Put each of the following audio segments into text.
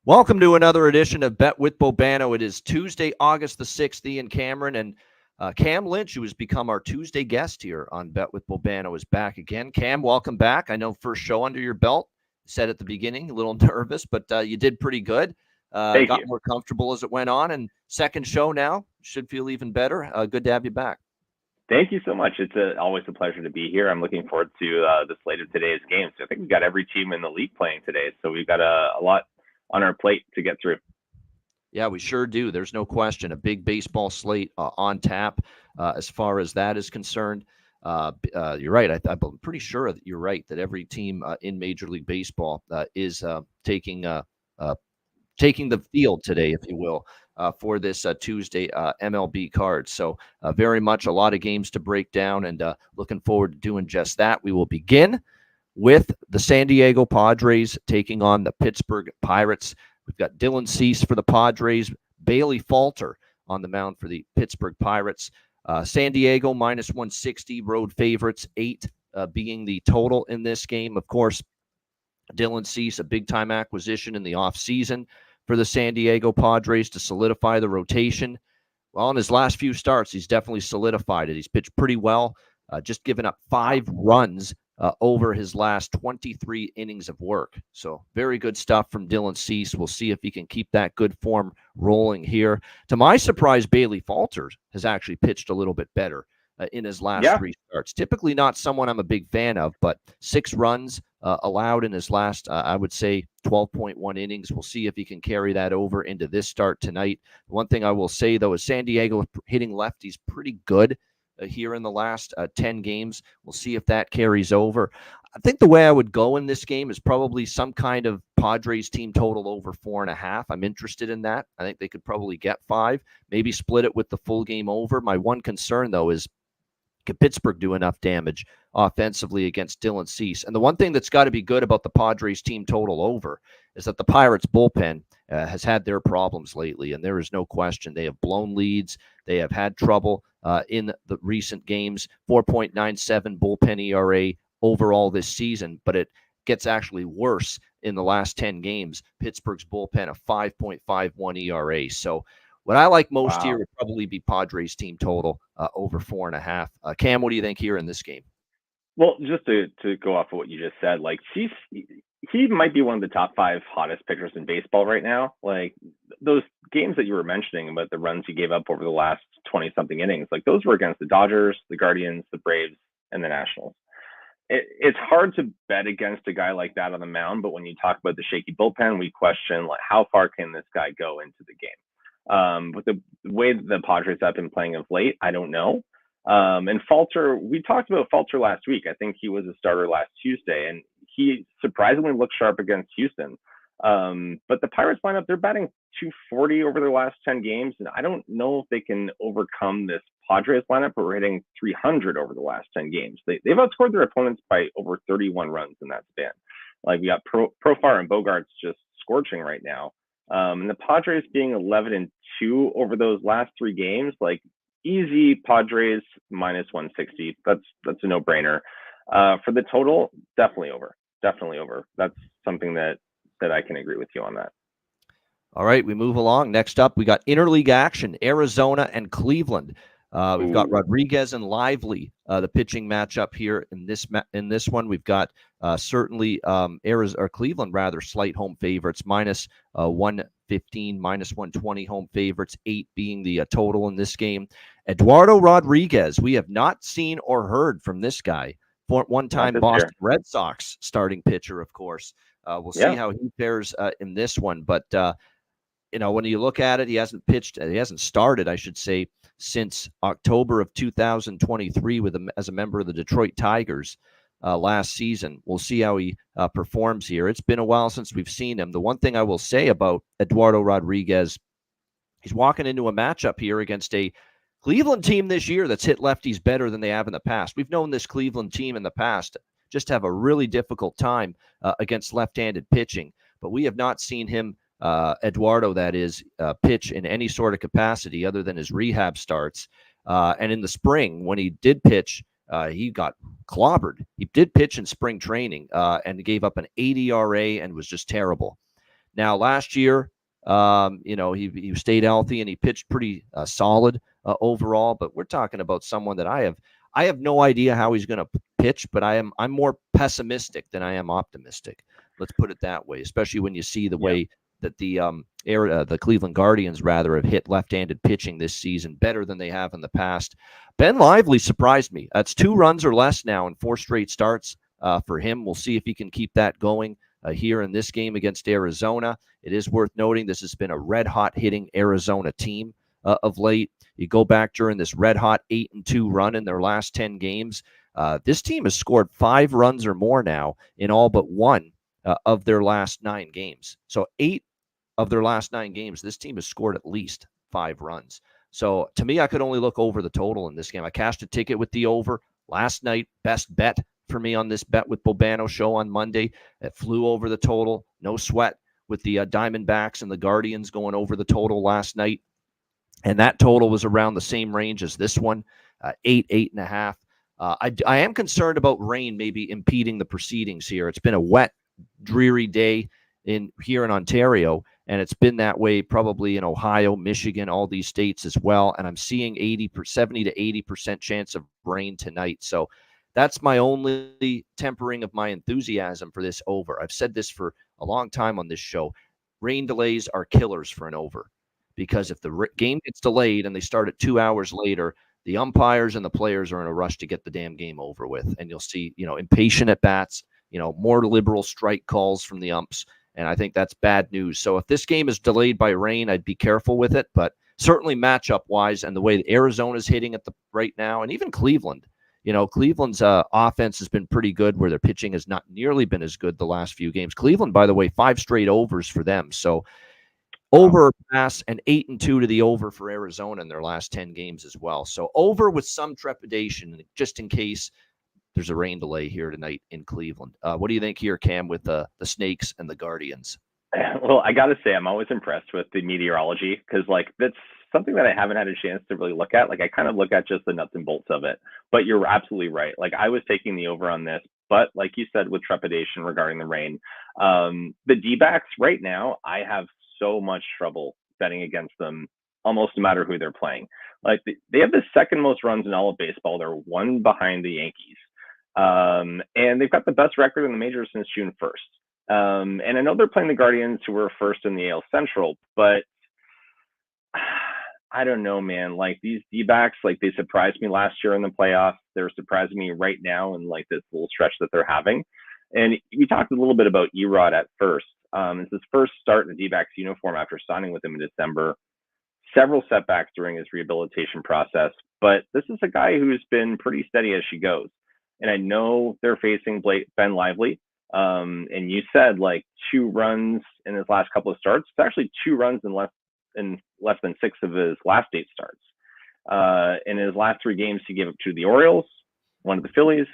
Welcome to another edition of Bet with Bobano. It is Tuesday, August the 6th. Ian Cameron and Cam Lynch, who has become our Tuesday guest here on Bet with Bobano, is back again. Cam, welcome back. I know first show under your belt. Said at the beginning, a little nervous, but you did pretty good. Thank Got you. more comfortable as it went on. And second show now, should feel even better. Good to have you back. Thank you so much. It's always a pleasure to be here. I'm looking forward to the slate of today's games. I think we've got every team in the league playing today, so we've got a lot on our plate to get through. Yeah, we sure do. There's no question. A big baseball slate on tap as far as that is concerned. You're right. I'm pretty sure that you're right that every team in Major League Baseball is taking the field today, if you will, for this Tuesday MLB card. So very much a lot of games to break down, and looking forward to doing just that. We will begin with the San Diego Padres taking on the Pittsburgh Pirates. We've got Dylan Cease for the Padres, Bailey Falter on the mound for the Pittsburgh Pirates. San Diego minus 160, road favorites, 8 being the total in this game. Of course, Dylan Cease, a big-time acquisition in the offseason for the San Diego Padres to solidify the rotation. Well, in his last few starts, he's definitely solidified it. He's pitched pretty well, just given up 5 runs over his last 23 innings of work. So very good stuff from Dylan Cease. We'll see if he can keep that good form rolling here. To my surprise, Bailey Falter has actually pitched a little bit better in his last 3 starts. Typically not someone I'm a big fan of, but 6 runs allowed in his last, I would say, 12.1 innings. We'll see if he can carry that over into this start tonight. One thing I will say, though, is San Diego hitting lefties pretty good here in the last 10 games. We'll see if that carries over. I think the way I would go in this game is probably some kind of Padres team total over 4.5. I'm interested in that. I think they could probably get 5, maybe split it with the full game over. My one concern, though, is can Pittsburgh do enough damage offensively against Dylan Cease? And the one thing that's got to be good about the Padres team total over is that the Pirates bullpen has had their problems lately, and there is no question. They have blown leads. They have had trouble in the recent games. 4.97 bullpen ERA overall this season, but it gets actually worse in the last 10 games. Pittsburgh's bullpen, a 5.51 ERA. So what I like most here would probably be Padres team total over 4.5. Cam, what do you think here in this game? Well, just to go off of what you just said, like he might be one of the top 5 hottest pitchers in baseball right now. Like those games that you were mentioning about the runs he gave up over the last 20-something innings, like those were against the Dodgers, the Guardians, the Braves, and the Nationals. It's hard to bet against a guy like that on the mound, but when you talk about the shaky bullpen, we question like how far can this guy go into the game? But the way that the Padres have been playing of late, I don't know. And Falter, we talked about Falter last week. I think he was a starter last Tuesday, and he surprisingly looked sharp against Houston. But the Pirates lineup, they're batting 240 over their last 10 games, and I don't know if they can overcome this Padres lineup, but we're hitting 300 over the last 10 games. They've outscored their opponents by over 31 runs in that span. Like we got Profar and Bogarts just scorching right now. And the Padres being 11-2 over those last 3 games, like easy Padres minus 160. That's a no-brainer. For the total, definitely over. That's something that I can agree with you on that. All right, we move along. Next up, we got interleague action, Arizona and Cleveland. We've got Rodriguez and Lively, the pitching matchup here in this one. We've got certainly Cleveland rather slight home favorites, minus 115, minus 120 home favorites, 8 being the total in this game. Eduardo Rodriguez, we have not seen or heard from this guy. One-time Boston Red Sox starting pitcher, of course. We'll see how he fares in this one, but when you look at it, he hasn't started, I should say, since October of 2023 as a member of the Detroit Tigers last season. We'll see how he performs here. It's been a while since we've seen him. The one thing I will say about Eduardo Rodriguez, he's walking into a matchup here against a Cleveland team this year that's hit lefties better than they have in the past. We've known this Cleveland team in the past just have a really difficult time against left-handed pitching, but we have not seen him Eduardo, that is, pitch in any sort of capacity other than his rehab starts. And in the spring, when he did pitch, he got clobbered. He did pitch in spring training and gave up an 80 ERA and was just terrible. Now, last year, he stayed healthy and he pitched pretty solid overall. But we're talking about someone that I have no idea how he's going to pitch, but I'm more pessimistic than I am optimistic. Let's put it that way, especially when you see the Yeah. way that the Cleveland Guardians rather have hit left-handed pitching this season better than they have in the past. Ben Lively surprised me. That's 2 runs or less now in 4 straight starts for him. We'll see if he can keep that going here in this game against Arizona. It is worth noting this has been a red-hot hitting Arizona team of late. You go back during this red-hot 8-2 run in their last 10 games. This team has scored 5 runs or more now in all but 1 of their last 9 games. So 8 of their last 9 games, this team has scored at least 5 runs. So to me, I could only look over the total in this game. I cashed a ticket with the over last night. Best bet for me on this Bet with Bobano show on Monday. It flew over the total. No sweat with the Diamondbacks and the Guardians going over the total last night. And that total was around the same range as this one, 8.5. I am concerned about rain maybe impeding the proceedings here. It's been a wet, dreary day here in Ontario, and it's been that way probably in Ohio, Michigan, all these states as well. And I'm seeing 70 to 80% chance of rain tonight. So that's my only tempering of my enthusiasm for this over. I've said this for a long time on this show. Rain delays are killers for an over, because if the game gets delayed and they start at 2 hours later, the umpires and the players are in a rush to get the damn game over with. And you'll see, impatient at bats, more liberal strike calls from the umps. And I think that's bad news. So if this game is delayed by rain, I'd be careful with it. But certainly matchup-wise and the way that Arizona's hitting at the right now, and even Cleveland, Cleveland's offense has been pretty good where their pitching has not nearly been as good the last few games. Cleveland, by the way, 5 straight overs for them. So over pass and 8-2 to the over for Arizona in their last 10 games as well. So over with some trepidation, just in case there's a rain delay here tonight in Cleveland. What do you think here, Cam, with the Snakes and the Guardians? Well, I got to say, I'm always impressed with the meteorology because, that's something that I haven't had a chance to really look at. I kind of look at just the nuts and bolts of it. But you're absolutely right. I was taking the over on this, but like you said, with trepidation regarding the rain, the D-backs right now, I have so much trouble betting against them almost no matter who they're playing. They have the second most runs in all of baseball. They're 1 behind the Yankees. And they've got the best record in the majors since June 1st. And I know they're playing the Guardians, who were first in the AL Central, but I don't know, man. These D-backs, they surprised me last year in the playoffs. They're surprising me right now in this little stretch that they're having. And we talked a little bit about Erod at first. It's his first start in the D-backs uniform after signing with him in December. Several setbacks during his rehabilitation process, but this is a guy who's been pretty steady as she goes. And I know they're facing Ben Lively. And you said 2 runs in his last couple of starts. It's actually 2 runs in less than 6 of his last 8 starts. In his last 3 games, he gave up 2 to the Orioles, 1 to the Phillies,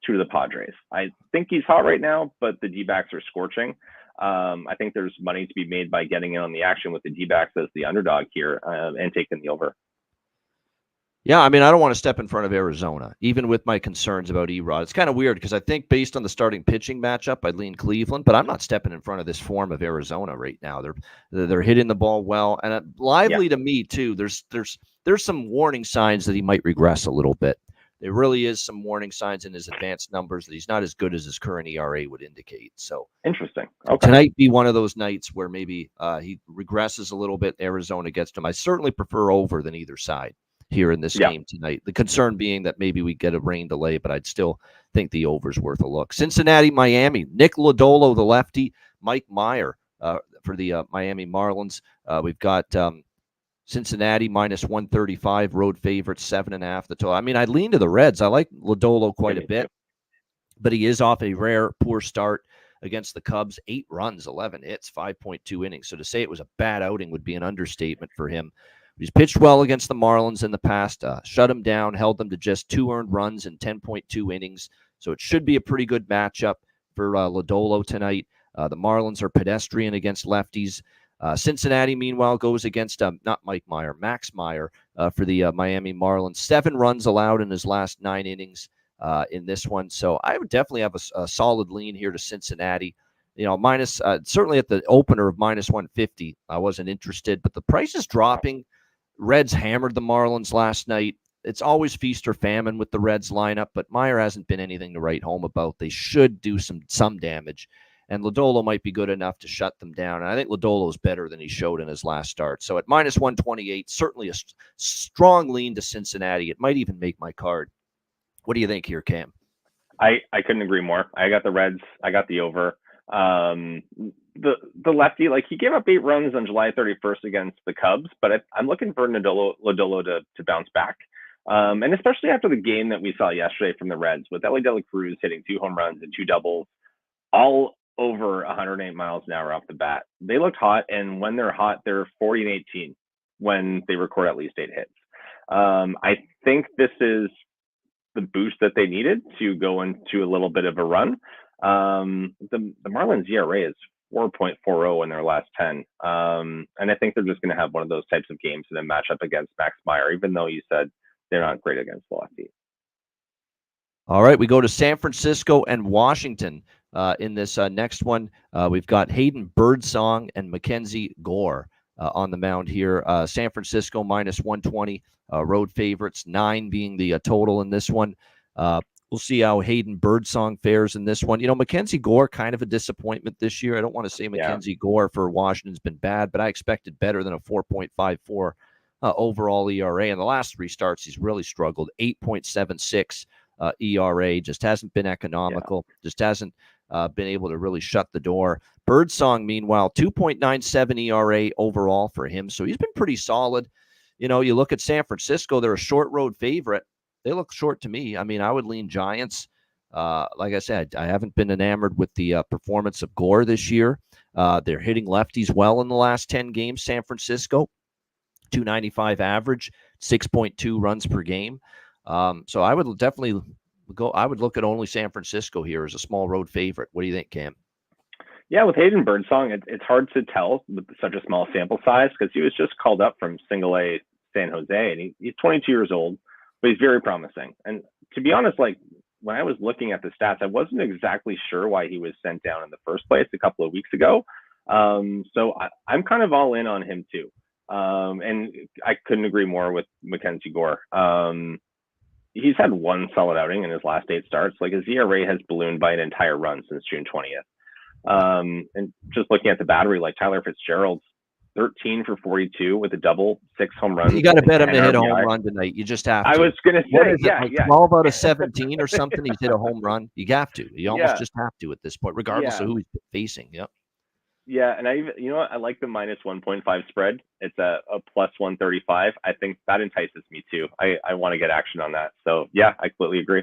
2 to the Padres. I think he's hot right now, but the D-backs are scorching. I think there's money to be made by getting in on the action with the D-backs as the underdog here and taking the over. Yeah, I don't want to step in front of Arizona, even with my concerns about Erod. It's kind of weird because I think based on the starting pitching matchup, I'd lean Cleveland, but I'm not stepping in front of this form of Arizona right now. They're hitting the ball well, and Lively to me too. There's some warning signs that he might regress a little bit. There really is some warning signs in his advanced numbers that he's not as good as his current ERA would indicate. So interesting. Okay. Tonight be one of those nights where maybe he regresses a little bit. Arizona gets to him. I certainly prefer over than either side here in this game tonight. The concern being that maybe we get a rain delay, but I'd still think the over's worth a look. Cincinnati, Miami, Nick Lodolo, the lefty, Mike Meyer for the Miami Marlins. We've got Cincinnati minus 135, road favorites, 7.5 the total. I lean to the Reds. I like Lodolo quite a bit, but he is off a rare poor start against the Cubs. 8 runs, 11 hits, 5.2 innings. So to say it was a bad outing would be an understatement for him. He's pitched well against the Marlins in the past, shut them down, held them to just 2 earned runs in 10.2 innings. So it should be a pretty good matchup for Lodolo tonight. The Marlins are pedestrian against lefties. Cincinnati, meanwhile, goes against not Mike Meyer, Max Meyer for the Miami Marlins. 7 runs allowed in his last 9 innings in this one. So I would definitely have a solid lean here to Cincinnati. minus certainly at the opener of minus 150, I wasn't interested, but the price is dropping. Reds hammered the Marlins last night. It's always feast or famine with the Reds lineup, but Meyer hasn't been anything to write home about. They should do some damage, and Lodolo might be good enough to shut them down. And I think Lodolo is better than he showed in his last start. So at minus 128, certainly a strong lean to Cincinnati. It might even make my card. What do you think here, Cam? I couldn't agree more. I got the Reds. I got the over. The lefty, like, he gave up 8 runs on July 31st against the Cubs, but I'm looking for Lodolo to bounce back. And especially after the game that we saw yesterday from the Reds, with Elly De La Cruz hitting 2 home runs and 2 doubles, all over 108 miles an hour off the bat. They looked hot, and when they're hot, they're 40-18 when they record at least 8 hits. I think this is the boost that they needed to go into a little bit of a run. The Marlins ERA is 4.40 in their last 10. And I think they're just going to have one of those types of games and then match up against Max Meyer, even though you said they're not great against the lefty. All right, we go to San Francisco and Washington. In this next one, we've got Hayden Birdsong and Mackenzie Gore on the mound here. San Francisco minus 120, road favorites, 9 being the total in this one. We'll see how Hayden Birdsong fares in this one. Mackenzie Gore, kind of a disappointment this year. I don't want to say Mackenzie Gore for Washington's been bad, but I expected better than a 4.54 overall ERA. In the last 3 starts, he's really struggled. 8.76 ERA, just hasn't been economical, just hasn't been able to really shut the door. Birdsong, meanwhile, 2.97 ERA overall for him, so he's been pretty solid. You look at San Francisco, they're a short road favorite. They look short to me. I mean, I would lean Giants. Like I said, I haven't been enamored with the performance of Gore this year. They're hitting lefties well in the last 10 games, San Francisco. 295 average, 6.2 runs per game. So I would definitely I would look at only San Francisco here as a small road favorite. What do you think, Cam? Yeah, with Hayden Birdsong, it's hard to tell with such a small sample size because he was just called up from Single A San Jose, and he's 22 years old, but he's very promising. And to be honest, like, when I was looking at the stats, I wasn't exactly sure why he was sent down in the first place a couple of weeks ago. So I'm kind of all in on him too. And I couldn't agree more with Mackenzie Gore. He's had 1 solid outing in his last 8 starts. Like, his ERA has ballooned by an entire run since June 20th. And just looking at the battery, like, Tyler Fitzgerald's 13 for 42 with a double, 6 home runs. You got to bet him to hit a home run tonight. You just have to. I was going to say, like 12 out of 17 or something. He's hit a home run. You have to. You almost just have to at this point, regardless of who he's facing. Yep. Yeah, and I like the minus 1.5 spread. It's a plus 135. I think that entices me too. I want to get action on that. So yeah, I completely agree.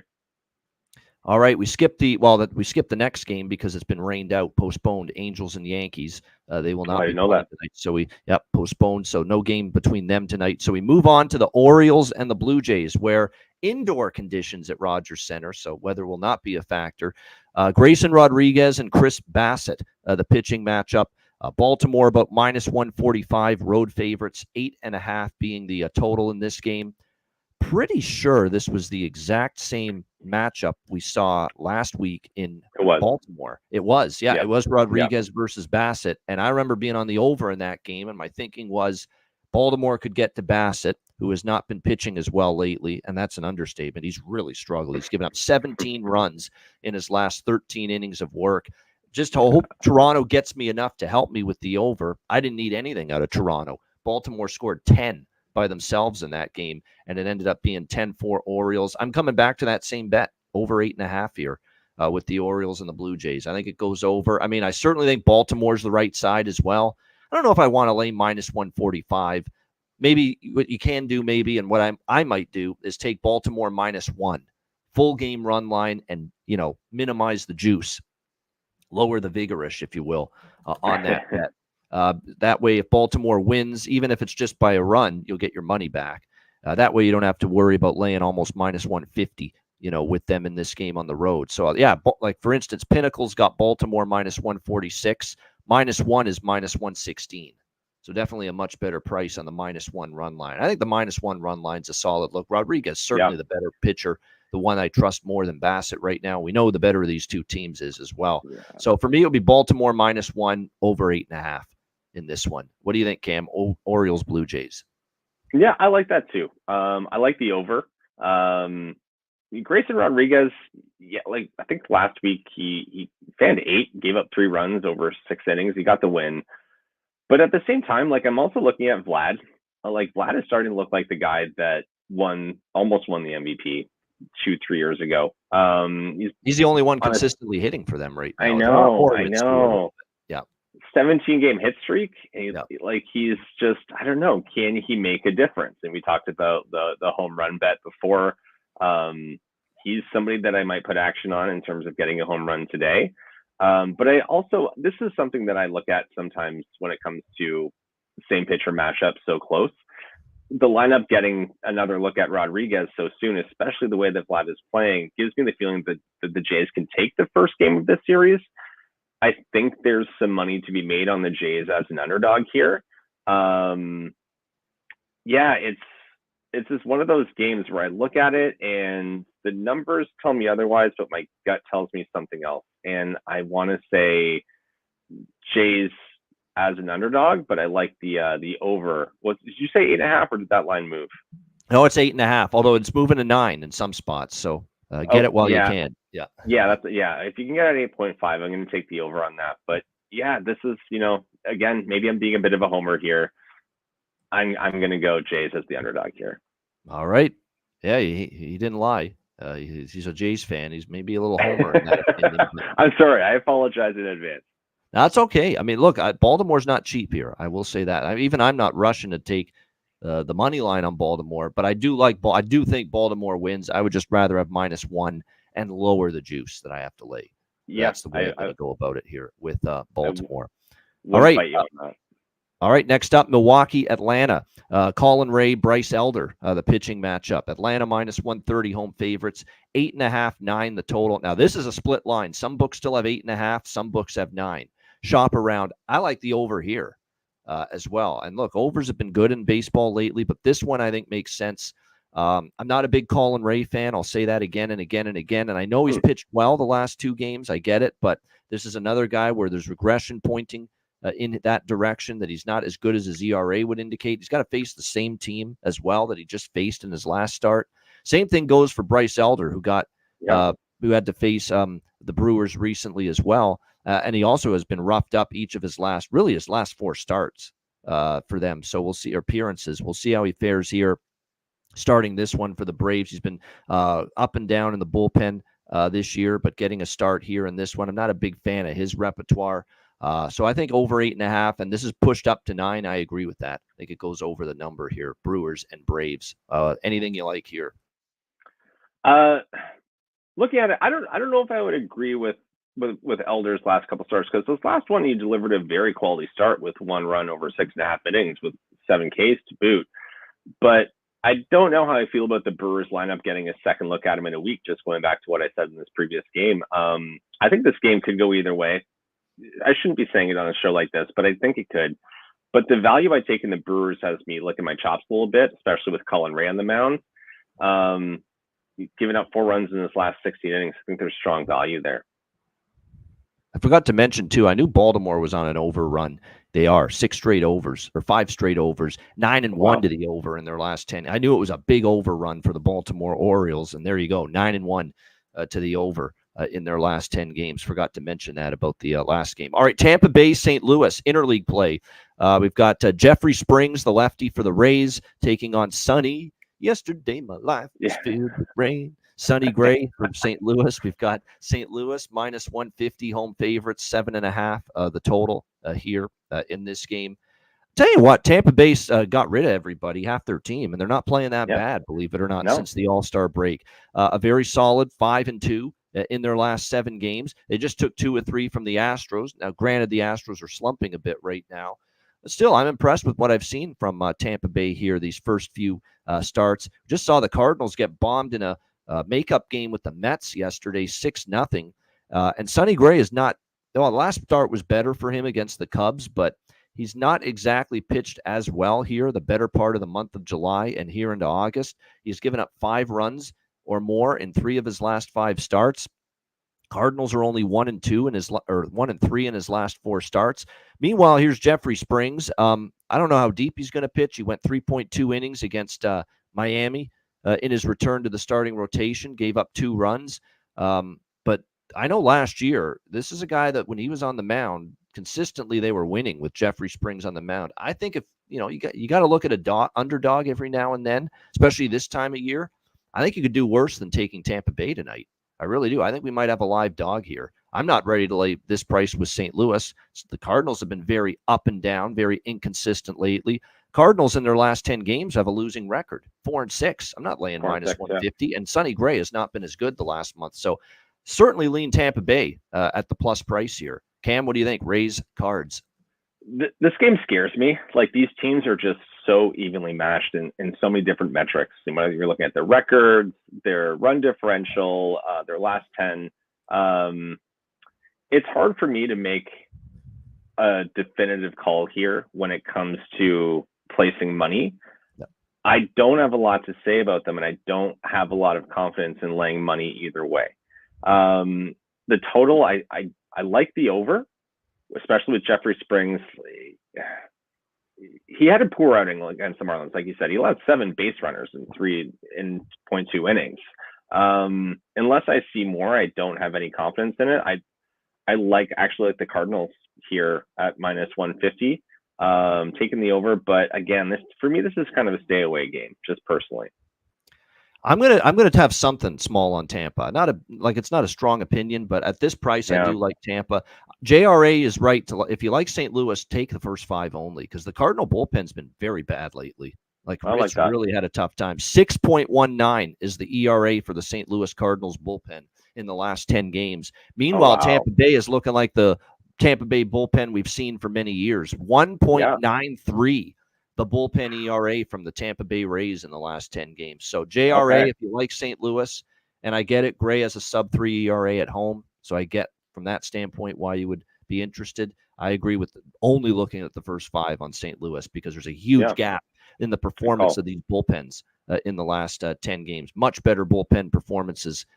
All right, we skipped the next game because it's been rained out, postponed. Angels and Yankees. They will not be playing tonight. So postponed. So no game between them tonight. So we move on to the Orioles and the Blue Jays, where indoor conditions at Rogers Center, so weather will not be a factor. Grayson Rodriguez and Chris Bassett, the pitching matchup. Baltimore about minus 145, road favorites, 8.5 being the total in this game. Pretty sure this was the exact same matchup we saw last week in Baltimore. It was, It was Rodriguez versus Bassett. And I remember being on the over in that game, and my thinking was Baltimore could get to Bassett, who has not been pitching as well lately, and that's an understatement. He's really struggled. He's given up 17 runs in his last 13 innings of work. Just hope Toronto gets me enough to help me with the over. I didn't need anything out of Toronto. Baltimore scored 10 by themselves in that game, and it ended up being 10-4 Orioles. I'm coming back to that same bet, over 8.5 here with the Orioles and the Blue Jays. I think it goes over. I mean, I certainly think Baltimore's the right side as well. I don't know if I want to lay minus 145. Maybe what you can do, and what I might do is take Baltimore -1, full game run line, and minimize the juice, lower the vigorish, if you will, on that bet. That way, if Baltimore wins, even if it's just by a run, you'll get your money back. That way, you don't have to worry about laying almost minus 150, with them in this game on the road. So, like for instance, Pinnacle's got Baltimore minus 146. -1 is minus 116. So definitely a much better price on the -1 run line. I think the -1 run line's a solid look. Rodriguez certainly the better pitcher the one I trust more than Bassett right now. We know the better of these two teams is as well. Yeah. So for me, it would be Baltimore -1 over 8.5 in this one. What do you think, Cam? Orioles, Blue Jays. Yeah, I like that too. I like the over. Grayson Rodriguez, yeah, like I think last week he fanned 8, gave up 3 runs over 6 innings. He got the win. But at the same time, like I'm also looking at Vlad. Like Vlad is starting to look like the guy that almost won the MVP 2-3 years ago. He's the only one on a, consistently hitting for them right I now. know, Or I it's scored a little know. bit. Yeah. 17-game hit streak. And Yeah. like he's just, I don't know, can he make a difference? And we talked about the home run bet before. He's somebody that I might put action on in terms of getting a home run today. But this is something that I look at sometimes when it comes to same pitcher matchups so close. The lineup getting another look at Rodriguez so soon, especially the way that Vlad is playing, gives me the feeling that the Jays can take the first game of this series. I think there's some money to be made on the Jays as an underdog here. Yeah, it's just one of those games where I look at it and the numbers tell me otherwise, but my gut tells me something else. And I want to say Jays as an underdog, but I like the over. Did you say 8.5 or did that line move? No, it's 8.5, although it's moving to 9 in some spots. So get it while you can. Yeah. Yeah, if you can get at 8.5, I'm going to take the over on that. But yeah, this is, again, maybe I'm being a bit of a homer here. I'm going to go Jays as the underdog here. All right. Yeah, he didn't lie. He's a Jays fan. He's maybe a little homer in that opinion. I'm sorry. I apologize in advance. That's okay. I mean, look, Baltimore's not cheap here. I will say that. I'm not rushing to take the money line on Baltimore, but I do think Baltimore wins. I would just rather have -1 and lower the juice that I have to lay. Yeah, that's the way I'm going to go about it here with Baltimore. All right. Fight you on that. All right, next up, Milwaukee, Atlanta. Colin Ray, Bryce Elder, the pitching matchup. Atlanta -130 home favorites, 8.5, 9 the total. Now, this is a split line. Some books still have 8.5, some books have 9. Shop around. I like the over here as well. And look, overs have been good in baseball lately, but this one I think makes sense. I'm not a big Colin Ray fan. I'll say that again and again and again. And I know he's pitched well the last 2 games. I get it, but this is another guy where there's regression pointing in that direction, that he's not as good as his ERA would indicate. He's got to face the same team as well that he just faced in his last start. Same thing goes for Bryce Elder, who had to face the Brewers recently as well. And he also has been roughed up each of his last 4 starts for them. So we'll see appearances. We'll see how he fares here. Starting this one for the Braves, he's been up and down in the bullpen this year, but getting a start here in this one. I'm not a big fan of his repertoire. So I think over 8.5, and this is pushed up to 9. I agree with that. I think it goes over the number here. Brewers and Braves. Anything you like here? Looking at it, I don't know if I would agree with Elder's last couple starts, because this last one he delivered a very quality start with 1 run over 6.5 innings with 7 Ks to boot. But I don't know how I feel about the Brewers lineup getting a second look at him in a week. Just going back to what I said in this previous game, I think this game could go either way. I shouldn't be saying it on a show like this, but I think it could. But the value I take in the Brewers has me licking my chops a little bit, especially with Colin Ray on the mound. Giving up 4 runs in his last 16 innings, I think there's strong value there. I forgot to mention, too, I knew Baltimore was on an overrun. They are 6 straight overs, or 5 straight overs, 9-1 to the over in their last 10. I knew it was a big overrun for the Baltimore Orioles, and there you go, 9-1 to the over in their last 10 games. Forgot to mention that about the last game. All right, Tampa Bay, St. Louis, interleague play. We've got Jeffrey Springs, the lefty for the Rays, taking on Sonny. Yesterday, my life was filled with rain. Sonny Gray from St. Louis. We've got St. Louis -150 home favorites, 7.5 the total here in this game. Tell you what, Tampa Bay got rid of everybody, half their team, and they're not playing that bad, believe it or not, since the All-Star break. A very solid 5-2 in their last 7 games. They just took 2 or 3 from the Astros. Now, granted, the Astros are slumping a bit right now. But still, I'm impressed with what I've seen from Tampa Bay here these first few starts. Just saw the Cardinals get bombed in a makeup game with the Mets yesterday, 6-0. And Sonny Gray is not – well, the last start was better for him against the Cubs, but he's not exactly pitched as well here the better part of the month of July and here into August. He's given up 5 runs or more in 3 of his last 5 starts. Cardinals are only 1-2 in his or 1-3 in his last 4 starts. Meanwhile, here's Jeffrey Springs. I don't know how deep he's going to pitch. He went 3.2 innings against Miami in his return to the starting rotation. Gave up 2 runs, but I know last year this is a guy that when he was on the mound, consistently they were winning with Jeffrey Springs on the mound. I think if you got to look at a underdog every now and then, especially this time of year. I think you could do worse than taking Tampa Bay tonight. I really do. I think we might have a live dog here. I'm not ready to lay this price with St. Louis. The Cardinals have been very up and down, very inconsistent lately. Cardinals in their last 10 games have a losing record, 4-6. I'm not laying minus 150. Yeah. And Sonny Gray has not been as good the last month. So certainly lean Tampa Bay at the plus price here. Cam, what do you think? Rays, Cards. This game scares me. Like, these teams are just so evenly matched in so many different metrics. And whether you're looking at their records, their run differential, their last 10, it's hard for me to make a definitive call here when it comes to placing money. No. I don't have a lot to say about them, and I don't have a lot of confidence in laying money either way. The total, I like the over, especially with Jeffrey Springs. He had a poor outing against the Marlins. Like you said, he allowed 7 base runners in 3.2 innings. Unless I see more, I don't have any confidence in it. I actually like the Cardinals here at minus 150, taking the over. But again, for me, this is kind of a stay away game, just personally. I'm gonna have something small on Tampa. It's not a strong opinion, but at this price, yeah. I do like Tampa. JRA is right to, if you like St. Louis, take the first 5 only, because the Cardinal bullpen's been very bad lately. It's really had a tough time. 6.19 is the ERA for the St. Louis Cardinals bullpen in the last 10 games. Meanwhile, Tampa Bay is looking like the Tampa Bay bullpen we've seen for many years. 1.93. The bullpen ERA from the Tampa Bay Rays in the last 10 games. So JRA, if you like St. Louis, and I get it, Gray has a sub-3 ERA at home, so I get from that standpoint why you would be interested. I agree with only looking at the first 5 on St. Louis, because there's a huge gap in the performance of these bullpens in the last 10 games. Much better bullpen performances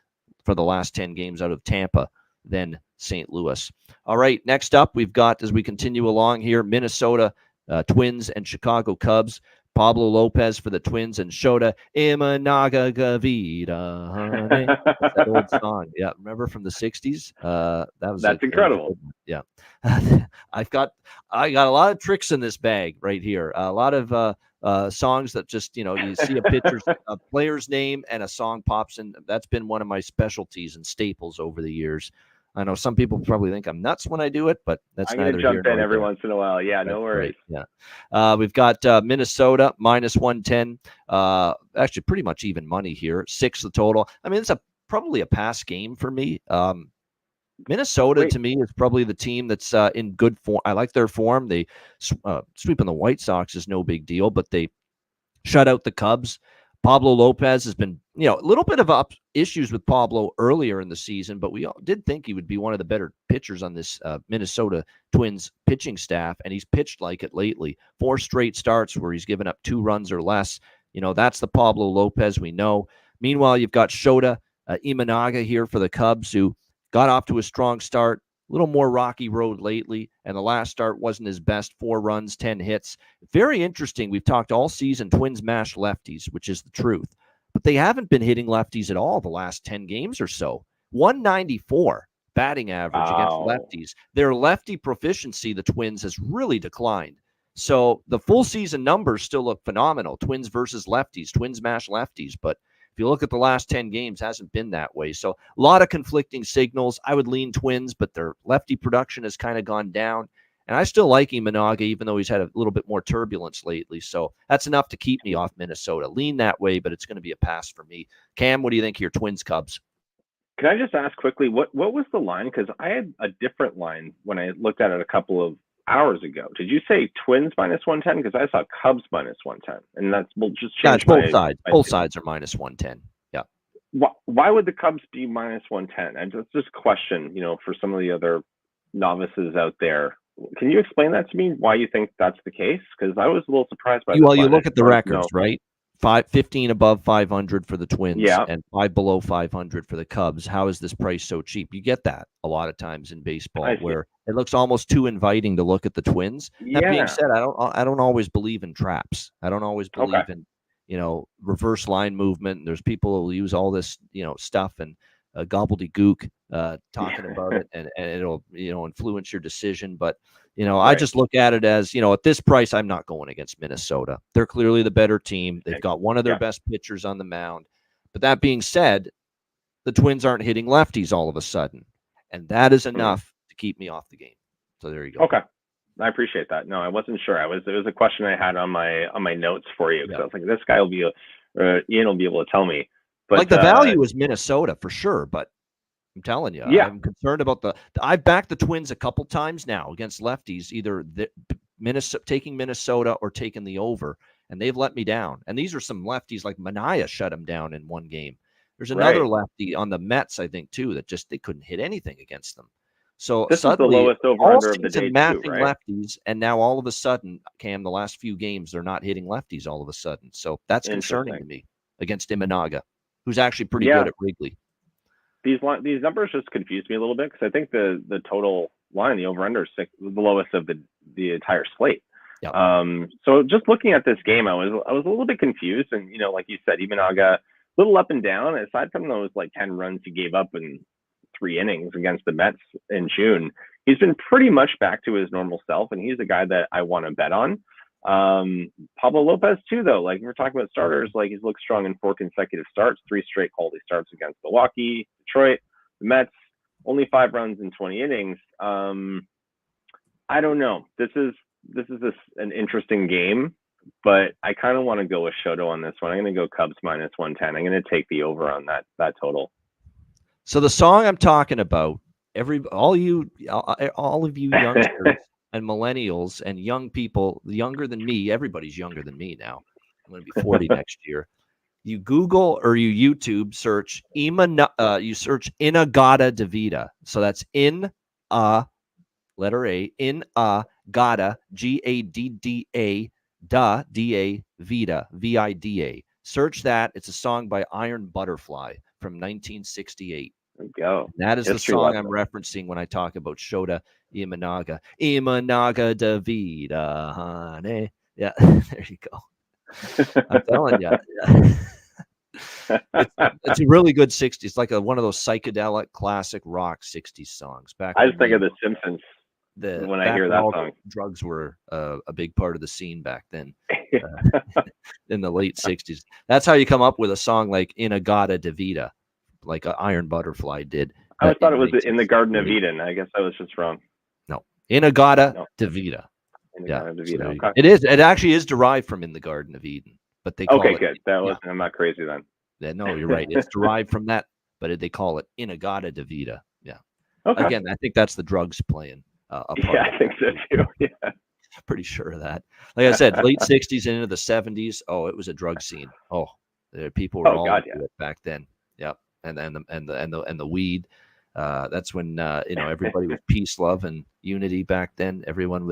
for the last 10 games out of Tampa than St. Louis. All right, next up, we've got, as we continue along here, Minnesota Twins and Chicago Cubs. Pablo Lopez for the Twins and Shota Imanaga Gavita. Honey. That old song. Yeah, remember from the 60s? That's incredible. Yeah. I got a lot of tricks in this bag right here. A lot of songs that just, you see a player's name and a song pops in. That's been one of my specialties and staples over the years. I know some people probably think I'm nuts when I do it, but that's I'm going to jump in every once in a while. Yeah, no worries. Right. Yeah. We've got Minnesota minus 110. Actually, pretty much even money here. 6 the total. I mean, it's probably a pass game for me. Minnesota, to me, is probably the team that's in good form. I like their form. They sweeping the White Sox is no big deal, but they shut out the Cubs. Pablo Lopez has been, a little bit of issues with Pablo earlier in the season, but we did think he would be one of the better pitchers on this Minnesota Twins pitching staff, and he's pitched like it lately. 4 straight starts where he's given up 2 runs or less. That's the Pablo Lopez we know. Meanwhile, you've got Shota Imanaga here for the Cubs, who got off to a strong start. A little more rocky road lately, and the last start wasn't his best. 4 runs, 10 hits. Very interesting. We've talked all season Twins mash lefties, which is the truth. But they haven't been hitting lefties at all the last 10 games or so. 194 batting average against lefties. Their lefty proficiency, the Twins, has really declined. So the full season numbers still look phenomenal. Twins versus lefties. Twins mash lefties. But if you look at the last 10 games, hasn't been that way. So a lot of conflicting signals. I would lean Twins, but their lefty production has kind of gone down. And I still like Imanaga, even though he's had a little bit more turbulence lately. So that's enough to keep me off Minnesota. Lean that way, but it's going to be a pass for me. Cam, what do you think here? Twins, Cubs. Can I just ask quickly, what was the line? Because I had a different line when I looked at it a couple of hours ago. Did you say Twins minus 110? Because I saw Cubs minus 110, and we'll just change. Yeah, it's both sides. Both sides are minus 110. Yeah. Why would the Cubs be minus 110? And just a question, for some of the other novices out there. Can you explain that to me? Why you think that's the case? Because I was a little surprised by. Well, you look at the records, right? 15 above 500 for the Twins Yeah, and 5 below 500 for the Cubs. How is this price so cheap? You get that a lot of times in baseball I see. where it looks almost too inviting to look at the Twins. That being Yeah. said, I don't always believe in traps. I don't always Okay. believe in, reverse line movement. And there's people who will use all this, stuff and gobbledygook talking about Yeah. it, and it'll, influence your decision. But I Right. just look at it as, at this price, I'm not going against Minnesota. They're clearly the better team. They've got one of their Yeah. best pitchers on the mound. But that being said, the Twins aren't hitting lefties all of a sudden. And that is Mhm. enough to keep me off the game. So there you go. Okay. I appreciate that. No, I wasn't sure. It was a question I had on my notes for you because Yeah. I was like, this guy will be Ian will be able to tell me. Like But the value is Minnesota for sure, but I'm telling you, yeah, I'm concerned about I've backed the Twins a couple times now against lefties, either Minnesota taking Minnesota or taking the over, and they've let me down. And these are some lefties like Mania shut him down in one game. There's another right. lefty on the Mets, I think, too, that just they couldn't hit anything against them. So This is the suddenly, lowest over all under of the season day too, mashing right? lefties, and now all of a sudden, Cam, the last few games they're not hitting lefties all of a sudden. So that's concerning Interesting. to me against Imanaga, who's actually pretty good Yeah, at Wrigley. these numbers just confused me a little bit because I think the total line, the over under, is the lowest of the entire slate. Yeah. So just looking at this game, I was a little bit confused, and like you said, Imanaga, a little up and down. Aside from those like 10 runs he gave up in 3 innings against the Mets in June, he's been pretty much back to his normal self, and he's a guy that I want to bet on. Pablo Lopez too, though. Like we're talking about starters, like he's looked strong in 4 consecutive starts, 3 straight quality starts against Milwaukee, Detroit, the Mets. Only 5 runs in 20 innings. I don't know. This is an interesting game, but I kind of want to go with Shoto on this one. I'm going to go Cubs minus 110. I'm going to take the over on that total. So the song I'm talking about, all of you youngsters and millennials and young people younger than me, everybody's younger than me now. I'm going to be 40 next year. You Google or you YouTube search you search Inagata Davida. So that's letter A, Gada, Gadda, Da Vida, Vida. Search that. It's a song by Iron Butterfly from 1968. There we go. That is History the song lesson. I'm referencing when I talk about Shota Imanaga. Imanaga Davida, honey. Yeah, there you go. I'm telling you. It's a really good 60s. It's like one of those psychedelic classic rock 60s songs. Back I when just think of The Simpsons when I hear that song. drugs were a big part of the scene back then, in the late 60s. That's how you come up with a song like Inagata Davida, like Iron Butterfly did. I always thought it was in the Garden of 1968. Eden. I guess I was just wrong. No, Inagata No, Davida. in the Yeah, Garden of so Eden. there you Okay. go. It is. It actually is derived from In the Garden of Eden, but they call Okay, it. good. Yeah, I'm not crazy then. no, you're right. It's derived from that, but they call it Inagata Davida. Yeah. Okay. Again, I think that's the drugs playing a part. Yeah, I think so too. Yeah. Pretty sure of that. Like I said, late 60s and into the 70s. Oh, it was a drug scene. Oh, people were all God, into yeah. it back then. Yep. And the weed. That's when everybody was peace, love, and unity back then. Everyone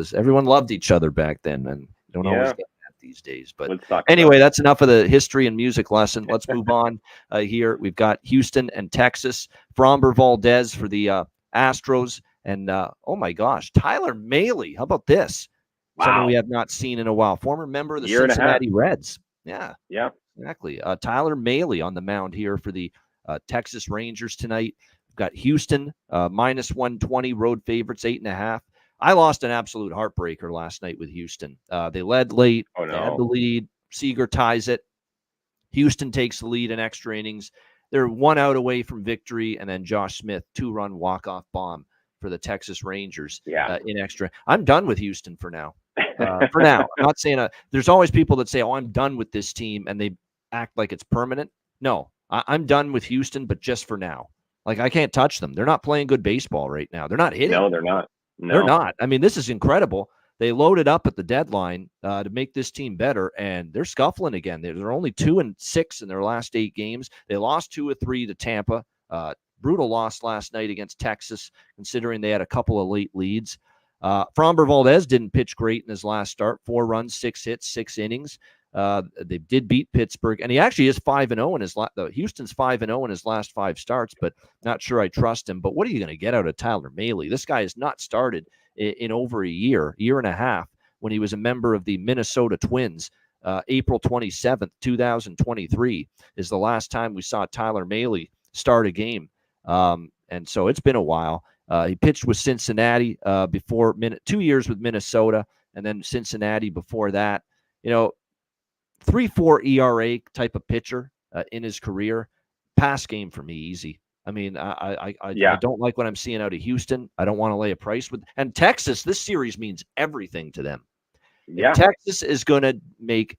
loved each other back then, and you don't always Yeah. get that these days. But Woodstock anyway, stuff. that's enough of the history and music lesson. Let's move on here. We've got Houston and Texas. Framber Valdez for the Astros. And oh my gosh, Tyler Mahle. How about this? Someone Wow. we have not seen in a while. Former member of the Year and a half. Cincinnati Reds. Yeah, Yeah. exactly. Tyler Mahle on the mound here for the Texas Rangers tonight. We've got Houston minus 120 road favorites, 8.5. I lost an absolute heartbreaker last night with Houston. They led late. Oh They had the no. lead. Seager ties it. Houston takes the lead in extra innings. They're 1 out away from victory, and then Josh Smith, 2-run walk-off bomb for the Texas Rangers in extra. I'm done with Houston for now. For now, I'm not saying there's always people that say, "Oh, I'm done with this team," and they act like it's permanent. No, I'm done with Houston, but just for now. Like I can't touch them. They're not playing good baseball right now. They're not hitting. No, they're not. No. They're not. I mean, this is incredible. They loaded up at the deadline to make this team better, and they're scuffling again. They're only 2-6 in their last 8 games. They lost 2 of 3 to Tampa. Brutal loss last night against Texas, considering they had a couple of late leads. Framber Valdez didn't pitch great in his last start. 4 runs, 6 hits, 6 innings. They did beat Pittsburgh, and he actually is 5-0 in his Houston's 5-0 in his last 5 starts, but not sure I trust him. But what are you going to get out of Tyler Mahle? This guy has not started in over a year and a half. When he was a member of the Minnesota Twins, April 27th, 2023 is the last time we saw Tyler Mahle start a game, and so it's been a while. He pitched with Cincinnati before 2 years with Minnesota, and then Cincinnati before that. 3.4 ERA type of pitcher in his career. Pass game for me, easy. I mean, I don't like what I'm seeing out of Houston. I don't want to lay a price with. And Texas, this series means everything to them. If Texas is going to make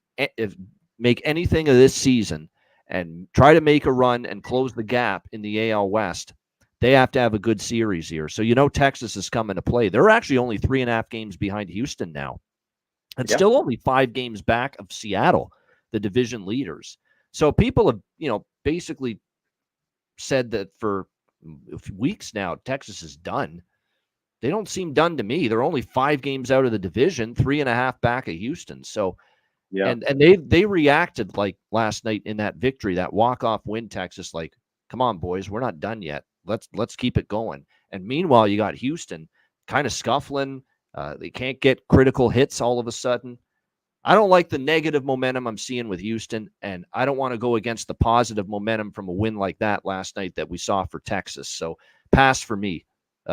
anything of this season and try to make a run and close the gap in the AL West, they have to have a good series here. So Texas is coming to play. They're actually only 3.5 games behind Houston now, and still only 5 games back of Seattle, the division leaders. So people have, basically said that for weeks now, Texas is done. They don't seem done to me. They're only 5 games out of the division, 3.5 back of Houston. So, and they reacted like last night in that victory, that walk-off win, Texas, like, come on, boys, we're not done yet. Let's keep it going. And meanwhile, you got Houston kind of scuffling. They can't get critical hits all of a sudden. I don't like the negative momentum I'm seeing with Houston, and I don't want to go against the positive momentum from a win like that last night that we saw for Texas. So pass for me,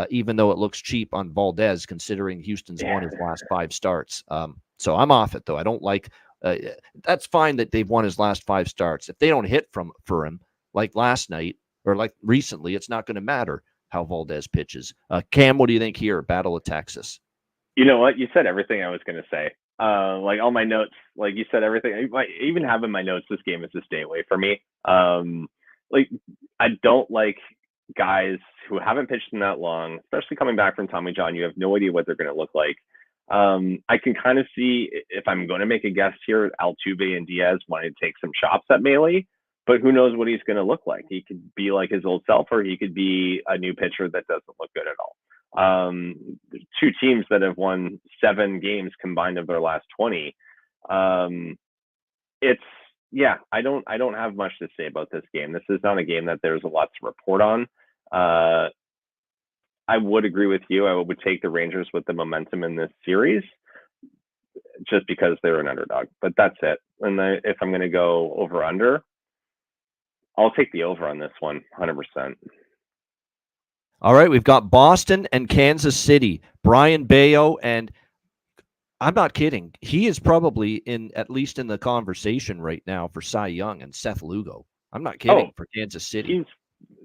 even though it looks cheap on Valdez, considering Houston's won his last 5 starts. So I'm off it, though. I don't like that's fine that they've won his last 5 starts. If they don't hit for him like last night or like recently, it's not going to matter how Valdez pitches. Cam, what do you think here? Battle of Texas. You know what? You said everything I was going to say. Like all my notes, like you said everything. I even have in my notes, this game is a stay away for me. Like I don't like guys who haven't pitched in that long, especially coming back from Tommy John. You have no idea what they're going to look like. I can kind of see, if I'm going to make a guess here, Altuve and Diaz wanting to take some shots at Mahle, but who knows what he's going to look like. He could be like his old self, or he could be a new pitcher that doesn't look good at all. 2 teams that have won 7 games combined of their last 20. I don't have much to say about this game. This is not a game that there's a lot to report on. I would agree with you. I would take the Rangers with the momentum in this series just because they're an underdog, but that's it. And if I'm going to go over under, I'll take the over on this one, 100%. All right, we've got Boston and Kansas City. Brian Bayo, and I'm not kidding, he is probably at least in the conversation right now for Cy Young and Seth Lugo. I'm not kidding, for Kansas City. He's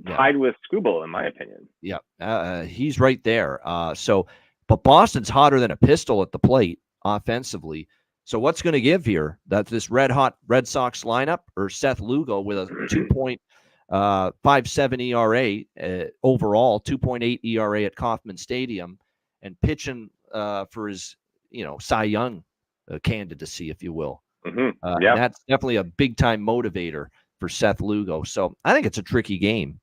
tied with Skubal, in my opinion. Yeah, he's right there. But Boston's hotter than a pistol at the plate offensively. So what's going to give here? That this red-hot Red Sox lineup, or Seth Lugo with a 2.57 ERA overall, 2.8 ERA at Kauffman Stadium, and pitching for his, Cy Young candidacy, if you will. And that's definitely a big-time motivator for Seth Lugo. So I think it's a tricky game.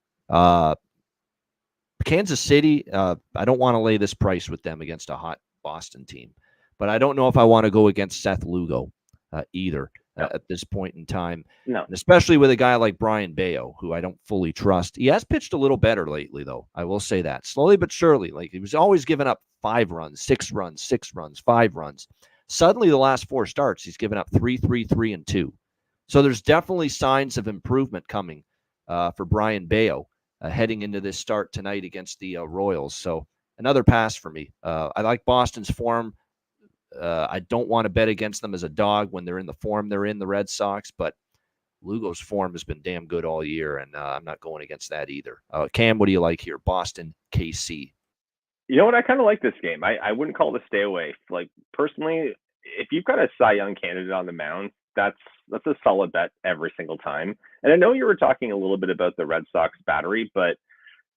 Kansas City, I don't want to lay this price with them against a hot Boston team, but I don't know if I want to go against Seth Lugo either at this point in time. No. And especially with a guy like Brian Bayo, who I don't fully trust. He has pitched a little better lately, though. I will say that. Slowly but surely. Like, he was always giving up 5 runs, 6 runs, 6 runs, 5 runs. Suddenly, the last 4 starts, he's given up 3, 3, 3, and 2. So there's definitely signs of improvement coming for Brian Bayo heading into this start tonight against the Royals. So another pass for me. I like Boston's form. I don't want to bet against them as a dog when they're in the form they're in, the Red Sox, but Lugo's form has been damn good all year, and I'm not going against that either. Cam, what do you like here? Boston, KC. You know what? I kind of like this game. I wouldn't call it a stay away. Like, personally, if you've got a Cy Young candidate on the mound, that's a solid bet every single time. And I know you were talking a little bit about the Red Sox battery, but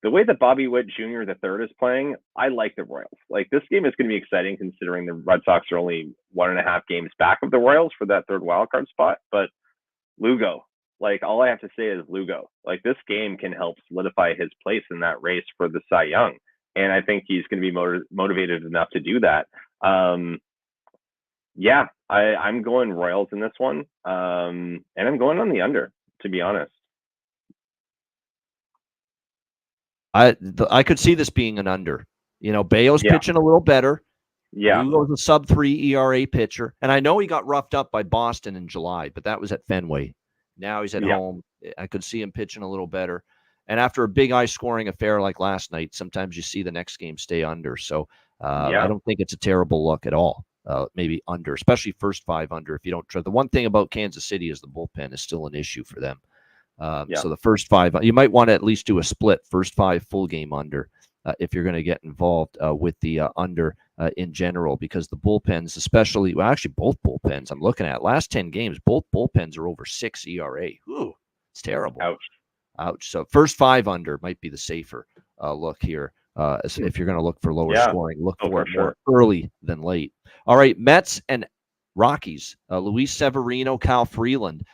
the way that Bobby Witt Jr. the third is playing, I like the Royals. Like, this game is going to be exciting considering the Red Sox are only 1.5 games back of the Royals for that third wildcard spot. But Lugo, like, all I have to say is Lugo. Like, this game can help solidify his place in that race for the Cy Young. And I think he's going to be motivated enough to do that. Yeah, I'm going Royals in this one, and I'm going on the under. To be honest, I could see this being an under. Bayo's yeah, pitching a little better. yeah, Lugo's a sub-3 ERA pitcher, and I know he got roughed up by Boston in July, but that was at Fenway. Now he's at yeah, home. I could see him pitching a little better. And after a big eye-scoring affair like last night, sometimes you see the next game stay under. So I yeah, don't think it's a terrible look at all. Maybe under, especially first 5 under. If you don't try, the one thing about Kansas City is the bullpen is still an issue for them. yeah, So the first 5, you might want to at least do a split first 5 full game under if you're going to get involved with the under in general, because the bullpens, especially, well, actually both bullpens I'm looking at last 10 games, both bullpens are over 6 ERA. Ooh, it's terrible. ouch. Ouch. So first 5 under might be the safer look here. If you're going to look for lower Yeah, scoring, look oh for for it more sure. early than late. All right, Mets and Rockies. Luis Severino, Cal Freeland.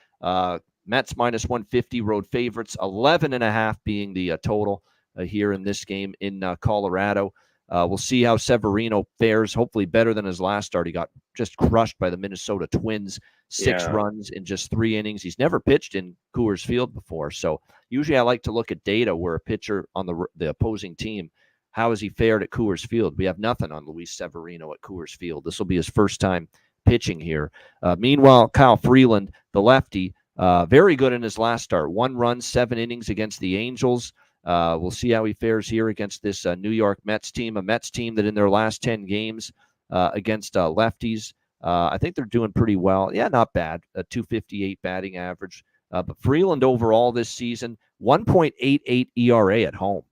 Mets minus 150, road favorites, 11.5 being the total here in this game in Colorado. We'll see how Severino fares, hopefully better than his last start. He got just crushed by the Minnesota Twins, 6 Yeah, runs in just 3 innings. He's never pitched in Coors Field before. So usually I like to look at data where a pitcher on the opposing team, how has he fared at Coors Field? We have nothing on Luis Severino at Coors Field. This will be his first time pitching here. Meanwhile, Kyle Freeland, the lefty, very good in his last start. 1 run, 7 innings against the Angels. We'll see how he fares here against this New York Mets team, a Mets team that in their last 10 games against lefties, I think they're doing pretty well. Yeah, not bad. A 258 batting average. But Freeland overall this season, 1.88 ERA at home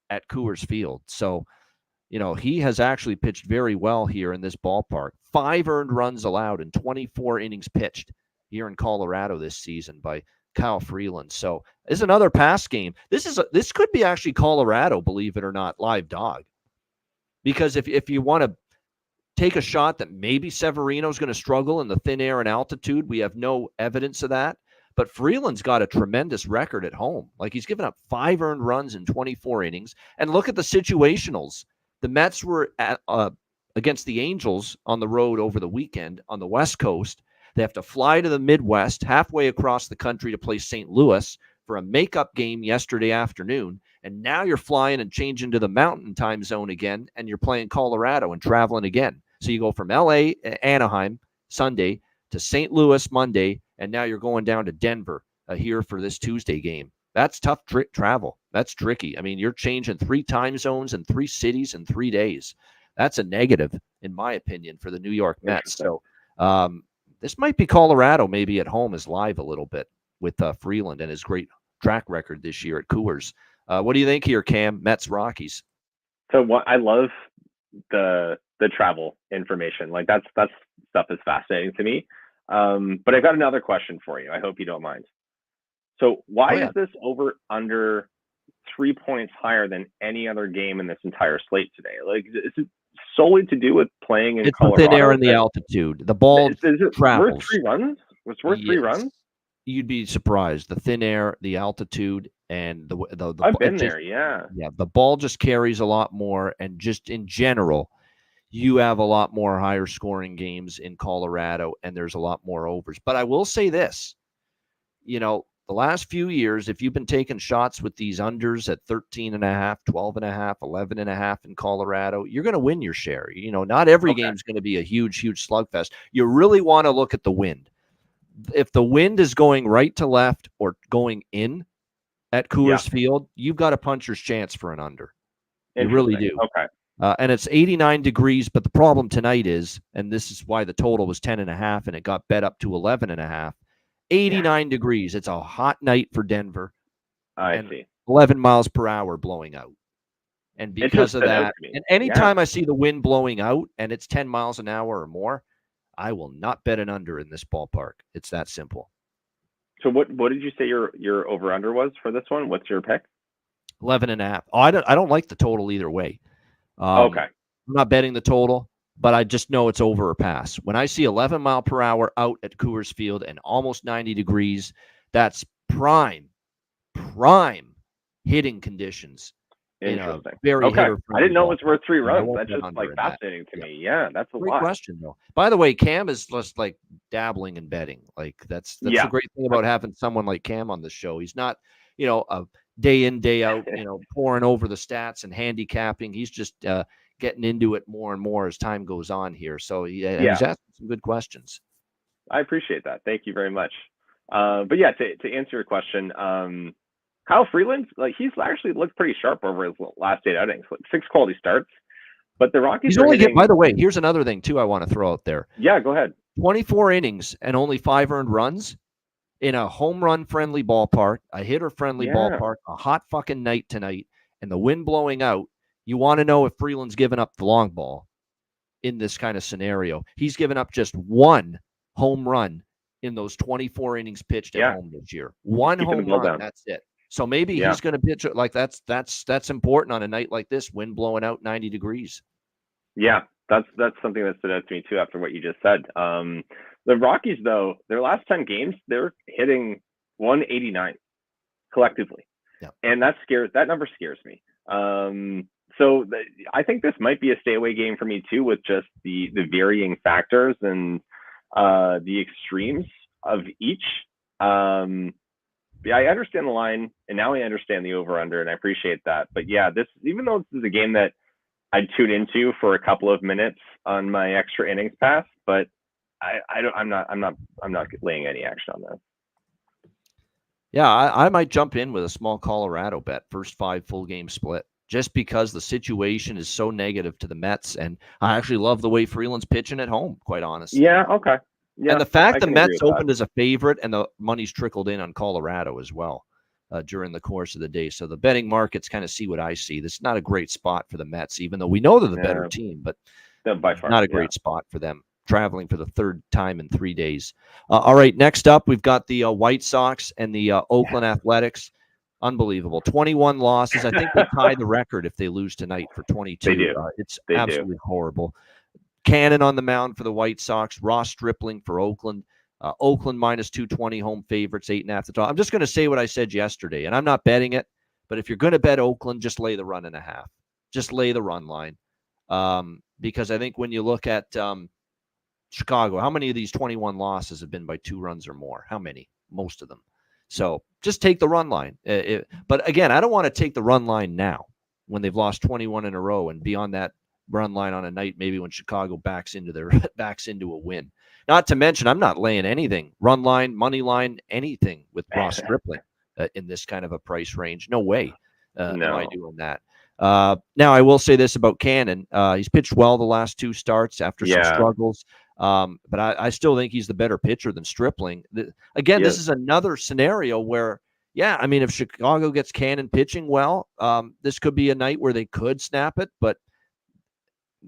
at Coors Field. So, he has actually pitched very well here in this ballpark. 5 earned runs allowed in 24 innings pitched here in Colorado this season by Kyle Freeland. So this is another pass game. This could be actually Colorado, believe it or not, live dog. Because if you want to take a shot that maybe Severino's going to struggle in the thin air and altitude, we have no evidence of that. But Freeland's got a tremendous record at home. Like, he's given up 5 earned runs in 24 innings. And look at the situationals. The Mets were against the Angels on the road over the weekend on the West Coast. They have to fly to the Midwest, halfway across the country, to play St. Louis for a makeup game yesterday afternoon. And now you're flying and changing to the mountain time zone again, and you're playing Colorado and traveling again. So you go from LA, Anaheim, Sunday, to St. Louis Monday, and now you're going down to Denver here for this Tuesday game. That's tough travel. That's tricky. I mean, you're changing 3 time zones and 3 cities in 3 days. That's a negative, in my opinion, for the New York Mets. interesting. So this might be Colorado maybe at home is live a little bit with Freeland and his great track record this year at Coors. What do you think here, Cam? Mets, Rockies. So what I love the travel information. Like that's stuff is fascinating to me. But I've got another question for you. I hope you don't mind. So why Oh, yeah. is this over under 3 points higher than any other game in this entire slate today? Like, is it solely to do with playing in It's the thin air Colorado? and the altitude. The ball Is it worth travels. 3 runs? Was it worth 3 runs? Yes. You'd be surprised. The thin air, the altitude, and the I've been it just there. Yeah. yeah, the ball just carries a lot more, and just in general, you have a lot more higher scoring games in Colorado, and there's a lot more overs. But I will say this, the last few years, if you've been taking shots with these unders at 13.5, 12.5, 11.5 in Colorado, you're going to win your share. Not every Okay. game is going to be a huge slugfest. You really want to look at the wind. If the wind is going right to left or going in at Coors Field, you've got a puncher's chance for an under. You really do. Okay. And it's 89 degrees, but the problem tonight is, and this is why the total was 10.5 and it got bet up to 11.5, 89 degrees. It's a hot night for Denver. I see. 11 miles per hour blowing out. And because of that, and anytime I see the wind blowing out and it's 10 miles an hour or more, I will not bet an under in this ballpark. It's that simple. So what did you say your over under was for this one? What's your pick? 11.5. Oh, I don't like the total either way. Okay. I'm not betting the total, but I just know it's over or pass. When I see 11 mile per hour out at Coors Field and almost 90 degrees, that's prime hitting conditions in a Interesting. very Okay. I hitter-friendly didn't know it was ballpark. worth 3 So I runs. won't That's bet just under like in that. fascinating to Yeah. me. Yeah, that's a Great lot. question, though. By the way, Cam is just like dabbling in betting. Like that's the Yeah. great thing about having someone like Cam on the show. He's not, a day in, day out, pouring over the stats and handicapping. He's just getting into it more and more as time goes on here. So and Yeah. he's asking some good questions. I appreciate that. Thank you very much. But yeah, to answer your question, Kyle Freeland, like he's actually looked pretty sharp over his last 8 outings, like 6 quality starts. But the Rockies He's are only hitting. by the way, here's another thing too I want to throw out there. Yeah, go ahead. 24 innings and only 5 earned runs in a home run friendly ballpark, a hitter friendly Yeah. ballpark, a hot fucking night tonight, and the wind blowing out. You want to know if Freeland's given up the long ball in this kind of scenario. He's given up just one home run in those 24 innings pitched at Yeah. home this year. He's One keeping the home ball run, down. that's it. So maybe Yeah. he's going to pitch it like that's important on a night like this, wind blowing out 90 degrees. Yeah, that's something that stood out to me too after what you just said. The Rockies, though, their last 10 games, they're hitting 189 collectively, Yeah. and that number scares me. So I think this might be a stay away game for me too, with just the varying factors and the extremes of each. Yeah, I understand the line, and now I understand the over under, and I appreciate that. But yeah, even though this is a game that I'd tune into for a couple of minutes on my extra innings pass, but I'm not laying any action on that. Yeah, I might jump in with a small Colorado bet, first 5 full game split, just because the situation is so negative to the Mets, and I actually love the way Freeland's pitching at home, quite honestly. Yeah, okay. Yeah, and the fact I the can agree Mets with opened as a favorite and the money's trickled in on Colorado as well during the course of the day. So the betting markets kind of see what I see. This is not a great spot for the Mets, even though we know they're the better that. team, but By far, not a great spot for them, traveling for the third time in 3 days. All right, next up, we've got the White Sox and the Oakland Athletics. Unbelievable. 21 losses. I think they tie the record if they lose tonight for 22. They do. It's They absolutely horrible. Cannon on the mound for the White Sox. Ross Stripling for Oakland. Oakland minus 220 home favorites, 8.5 the total. I'm just going to say what I said yesterday, and I'm not betting it, but if you're going to bet Oakland, just lay the 1.5. Just lay the run line. Because I think when you look at Chicago, how many of these 21 losses have been by 2 runs or more? How many? Most of them. So just take the run line. But again, I don't want to take the run line now when they've lost 21 in a row and be on that run line on a night maybe when Chicago backs into a win. Not to mention, I'm not laying anything, run line, money line, anything with Ross Stripling in this kind of a price range. No way am I doing that. Now, I will say this about Cannon. He's pitched well the last 2 starts after some struggles. But I still think he's the better pitcher than Stripling. This is another scenario where, if Chicago gets Cannon pitching well, this could be a night where they could snap it, but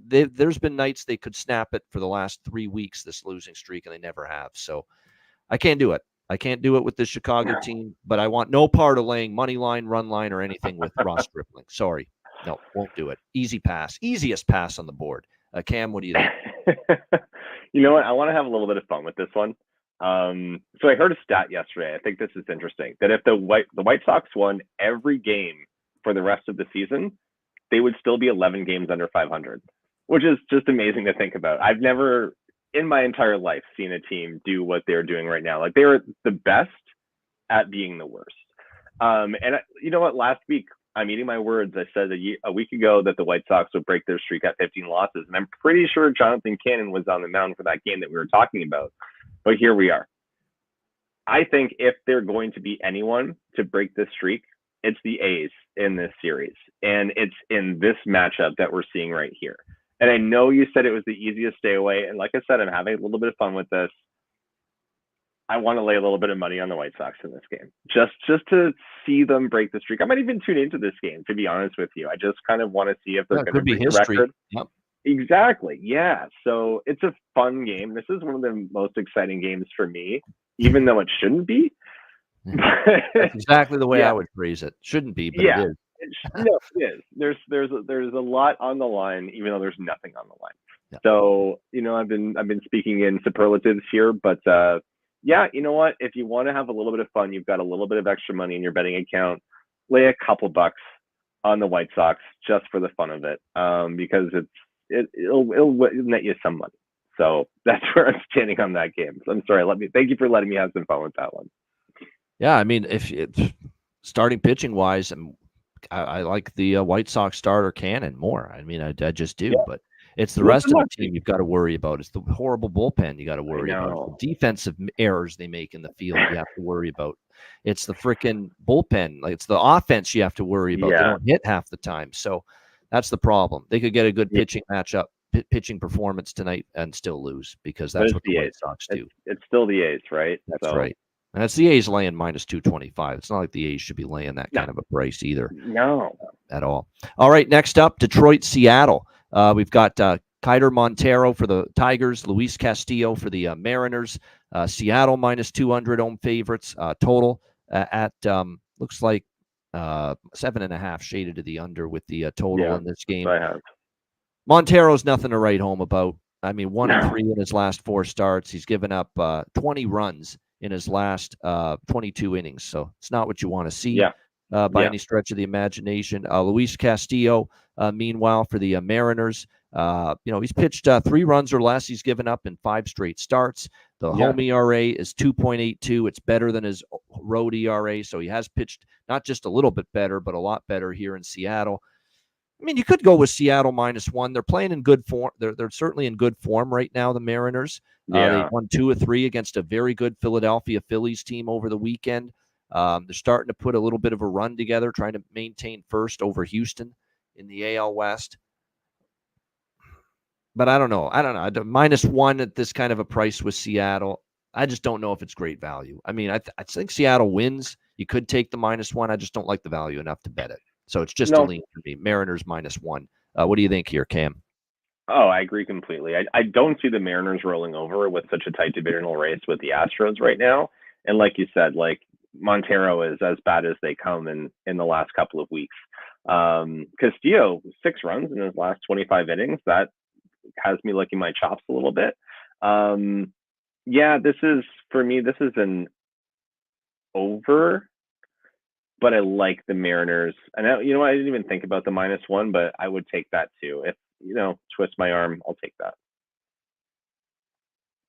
there's been nights they could snap it for the last 3 weeks, this losing streak, and they never have. So I can't do it. I can't do it with the Chicago team, but I want no part of laying money line, run line, or anything with Ross Stripling. Sorry. No, won't do it. Easy pass. Easiest pass on the board. Cam, what do you think? You know what? I want to have a little bit of fun with this one. So I heard a stat yesterday. I think this is interesting. That if the White Sox won every game for the rest of the season, they would still be 11 games under 500, which is just amazing to think about. I've never in my entire life seen a team do what they're doing right now. Like, they were the best at being the worst. And you know what? Last week, I'm eating my words. I said a week ago that the White Sox would break their streak at 15 losses. And I'm pretty sure Jonathan Cannon was on the mound for that game that we were talking about. But here we are. I think if they're going to be anyone to break this streak, it's the A's in this series. And it's in this matchup that we're seeing right here. And I know you said it was the easiest stay away. And like I said, I'm having a little bit of fun with this. I want to lay a little bit of money on the White Sox in this game, just to see them break the streak. I might even tune into this game, to be honest with you. I just kind of want to see if they're going to break the record. Yep. Exactly. Yeah. So it's a fun game. This is one of the most exciting games for me, even though it shouldn't be. That's exactly the way I would phrase it. Shouldn't be, but it is. No, it is. There's a lot on the line, even though there's nothing on the line. Yeah. So, I've been speaking in superlatives here, but you know what? If you want to have a little bit of fun, you've got a little bit of extra money in your betting account, lay a couple bucks on the White Sox just for the fun of it, because it'll net you some money. So that's where I'm standing on that game. So I'm sorry. Thank you for letting me have some fun with that one. Yeah, I mean, if starting pitching wise, I like the White Sox starter Cannon more. I mean, I just do, Yeah, but it's the well, rest good of the luck to you. team you've got to worry about. It's the horrible bullpen you got to I worry about. It's know. the defensive errors they make in the field you have to worry about. It's the freaking bullpen. Like it's the offense you have to worry about. They Yeah, don't hit half the time, so that's the problem. They could get a good yeah, pitching matchup, pitching performance tonight, and still lose because but that's it's what the the White A's. Sox It's do. it's still the A's, right? That's So right. And it's the A's laying minus 225. It's not like the A's should be laying that no, kind of a price either no, at all. All right, next up, Detroit, Seattle. We've got Kiter Montero for the Tigers, Luis Castillo for the Mariners. Seattle minus 200 home favorites total at looks like 7.5 shaded to the under with the total yeah, in this that's game. what I have. Montero's nothing to write home about. I mean, 1-3 No, in his last 4 starts. He's given up 20 runs in his last 22 innings. So it's not what you want to see yeah, by yeah, any stretch of the imagination. Luis Castillo, meanwhile, for the Mariners, he's pitched 3 runs or less. He's given up in 5 straight starts. The yeah, home ERA is 2.82. It's better than his road ERA. So he has pitched not just a little bit better, but a lot better here in Seattle. I mean, you could go with Seattle -1. They're playing in good form. They're certainly in good form right now. The Mariners. They yeah, won 2 of 3 against a very good Philadelphia Phillies team over the weekend. They're starting to put a little bit of a run together, trying to maintain first over Houston in the AL West. But I don't know. -1 at this kind of a price with Seattle. I just don't know if it's great value. I mean, I think Seattle wins. You could take the -1. I just don't like the value enough to bet it. So it's just a no. lean for me. Mariners -1. What do you think here, Cam? Oh, I agree completely. I don't see the Mariners rolling over with such a tight divisional race with the Astros right now. And like you said, like Montero is as bad as they come in the last couple of weeks. Castillo, 6 runs in his last 25 innings. That has me licking my chops a little bit. Yeah, this is for me. This is an over, but I like the Mariners. And I didn't even think about the -1, but I would take that too. If twist my arm, I'll take that.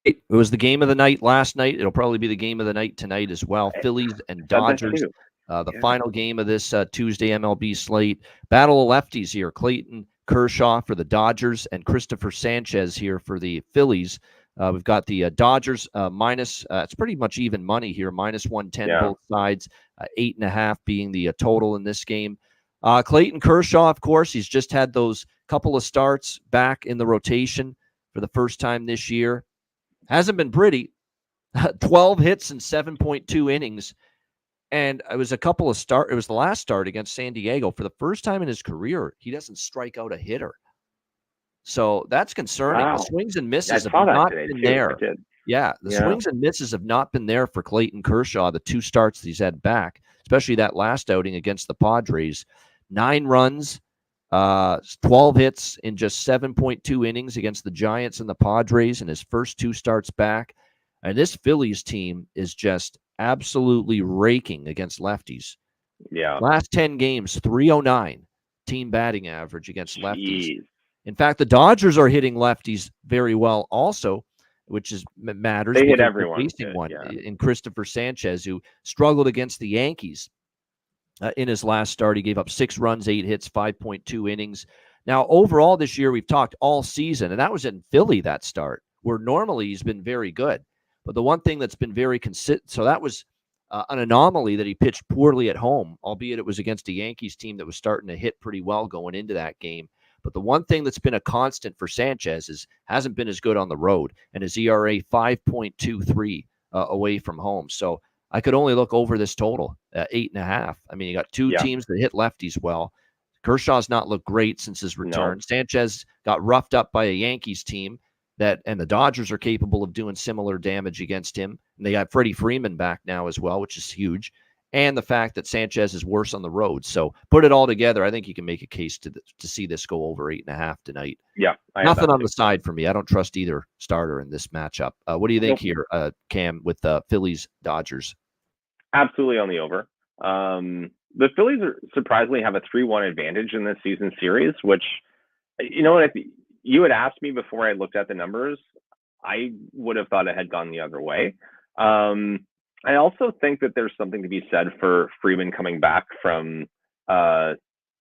It was the game of the night last night. It'll probably be the game of the night tonight as well. I Phillies and said that Dodgers. too. The Yeah, final game of this Tuesday MLB slate. Battle of lefties here. Clayton Kershaw for the Dodgers and Christopher Sanchez here for the Phillies. We've got the Dodgers minus. It's pretty much even money here, -110 yeah, both sides. 8.5 being the total in this game. Clayton Kershaw, of course, he's just had those couple of starts back in the rotation for the first time this year. Hasn't been pretty. 12 hits in 7.2 innings. And it was it was the last start against San Diego. For the first time in his career, he doesn't strike out a hitter. So that's concerning. The wow. swings and Yeah, misses I have saw that not today been too. I there. did. Yeah, the Yeah, swings and misses have not been there for Clayton Kershaw, the 2 starts that he's had back, especially that last outing against the Padres. 9 runs, 12 hits in just 7.2 innings against the Giants and the Padres in his first 2 starts back. And this Phillies team is just absolutely raking against lefties. yeah. Last 10 games, 309 team batting average against lefties. Jeez, In fact, the Dodgers are hitting lefties very well also, which matters they hit because they're everyone facing good. one Yeah, in Christopher Sanchez, who struggled against the Yankees in his last start. He gave up 6 runs, 8 hits, 5.2 innings. Now, overall this year, we've talked all season, and that was in Philly, that start, where normally he's been very good. But the one thing that's been very consistent, so that was an anomaly that he pitched poorly at home, albeit it was against a Yankees team that was starting to hit pretty well going into that game. But the one thing that's been a constant for Sanchez is hasn't been as good on the road, and his ERA 5.23 away from home. So I could only look over this total, 8.5. I mean, you got 2 yeah. teams that hit lefties well. Kershaw's not looked great since his No, return. Sanchez got roughed up by a Yankees team and the Dodgers are capable of doing similar damage against him. And they got Freddie Freeman back now as well, which is huge. And the fact that Sanchez is worse on the road. So put it all together, I think you can make a case to see this go over 8.5 tonight. yeah. I have Nothing that on too. the side for me. I don't trust either starter in this matchup. What do you think Nope. here, Cam, with Phillies Dodgers? Absolutely on the over. the Phillies surprisingly have a 3-1 advantage in this season series, which, you know what, if you had asked me before I looked at the numbers, I would have thought it had gone the other way. I also think that there's something to be said for Freeman coming back from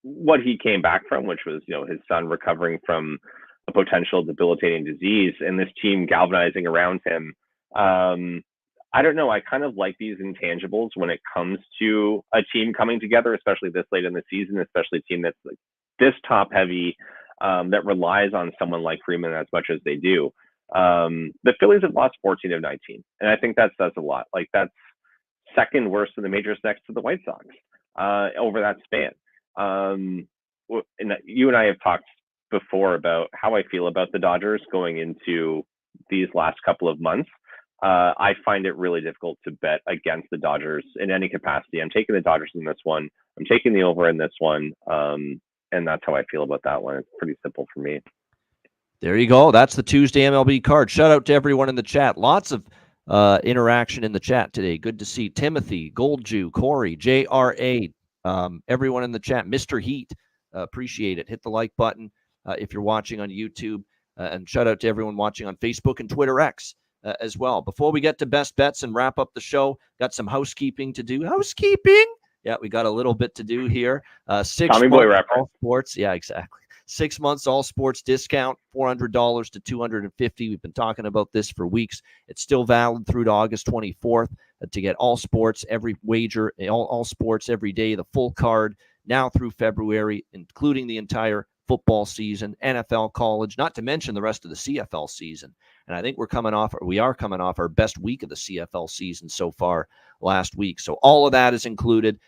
what he came back from, which was, his son recovering from a potential debilitating disease, and this team galvanizing around him. I don't know. I kind of like these intangibles when it comes to a team coming together, especially this late in the season, especially a team that's like this top heavy, that relies on someone like Freeman as much as they do. The Phillies have lost 14 of 19, and I think that says a lot. Like, that's second worst in the majors next to the White Sox over that span. And you and I have talked before about how I feel about the Dodgers going into these last couple of months. I find it really difficult to bet against the Dodgers in any capacity. I'm taking the Dodgers in this one. I'm taking the over in this one. And that's how I feel about that one. It's pretty simple for me. There you go. That's the Tuesday MLB card. Shout out to everyone in the chat. Lots of interaction in the chat today. Good to see Timothy, Goldju, Corey, JRA, everyone in the chat. Mr. Heat, appreciate it. Hit the like button if you're watching on YouTube. And shout out to everyone watching on Facebook and Twitter X as well. Before we get to best bets and wrap up the show, got some housekeeping to do. Housekeeping? Yeah, we got a little bit to do here. 6 Tommy Boy reference. All sports. Yeah, exactly. 6 months all sports discount, $400 to $250. We've been talking about this for weeks. It's still valid through to August 24th to get all sports, every wager, all sports every day, the full card now through February, including the entire football season, NFL, college, not to mention the rest of the CFL season. And I think we are coming off our best week of the CFL season so far last week. So all of that is included.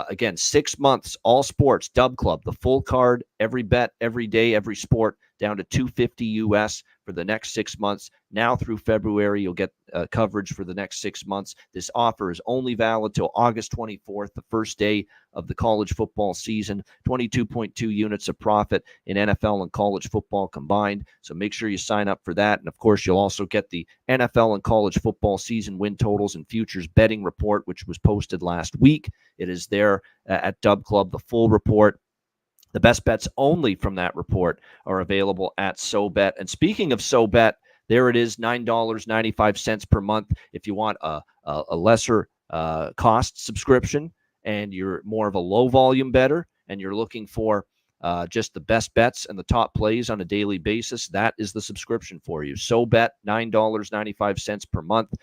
Again, 6 months, all sports, Dub Club, the full card, every bet, every day, every sport, down to $250 US for the next 6 months. Now through February, you'll get coverage for the next 6 months. This offer is only valid till August 24th, the first day of the college football season. 22.2 units of profit in NFL and college football combined. So make sure you sign up for that. And of course, you'll also get the NFL and college football season win totals and futures betting report, which was posted last week. It is there at Dub Club, the full report. The best bets only from that report are available at SoBet. And speaking of SoBet, there it is, $9.95 per month. If you want a lesser cost subscription and you're more of a low volume bettor and you're looking for just the best bets and the top plays on a daily basis, that is the subscription for you. SoBet, $9.95 per month.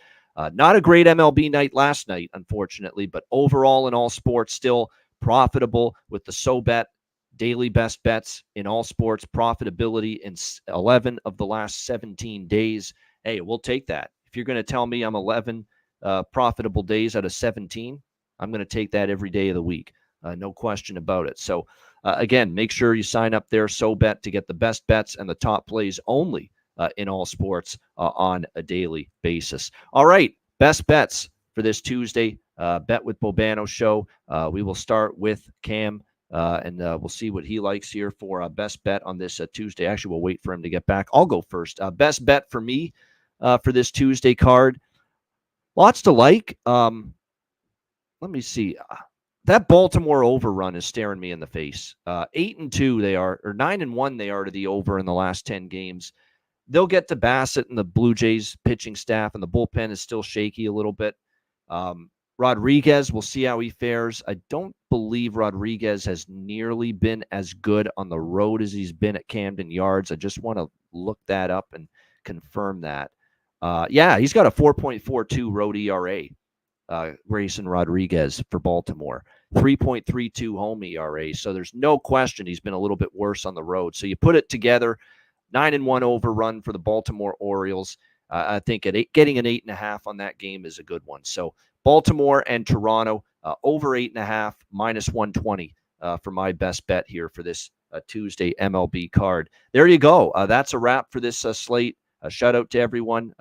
Not a great MLB night last night, unfortunately, but overall in all sports, still profitable with the SoBet daily best bets in all sports, profitability in 11 of the last 17 days. Hey, we'll take that. If you're going to tell me I'm 11 profitable days out of 17, I'm going to take that every day of the week. No question about it. So, again, make sure you sign up there, SoBet, to get the best bets and the top plays only in all sports on a daily basis. All right, best bets for this Tuesday Bet with Bobano show. We will start with Cam. And we'll see what he likes here for best bet on this Tuesday. Actually, we'll wait for him to get back. I'll go first. Best bet for me for this Tuesday card. Lots to like. Let me see. That Baltimore overrun is staring me in the face. 8-2 they are, or 9-1 they are to the over in the last 10 games. They'll get to Bassett and the Blue Jays pitching staff, and the bullpen is still shaky a little bit. Rodriguez, we'll see how he fares. I don't believe Rodriguez has nearly been as good on the road as he's been at Camden Yards. I just want to look that up and confirm that. Yeah, he's got a 4.42 road ERA, Grayson Rodriguez for Baltimore. 3.32 home ERA. So there's no question he's been a little bit worse on the road. So you put it together, 9-1 overrun for the Baltimore Orioles. I think getting an 8.5 on that game is a good one. So Baltimore and Toronto over 8.5 minus 120 for my best bet here for this Tuesday MLB card. There you go. That's a wrap for this slate. Shout out to everyone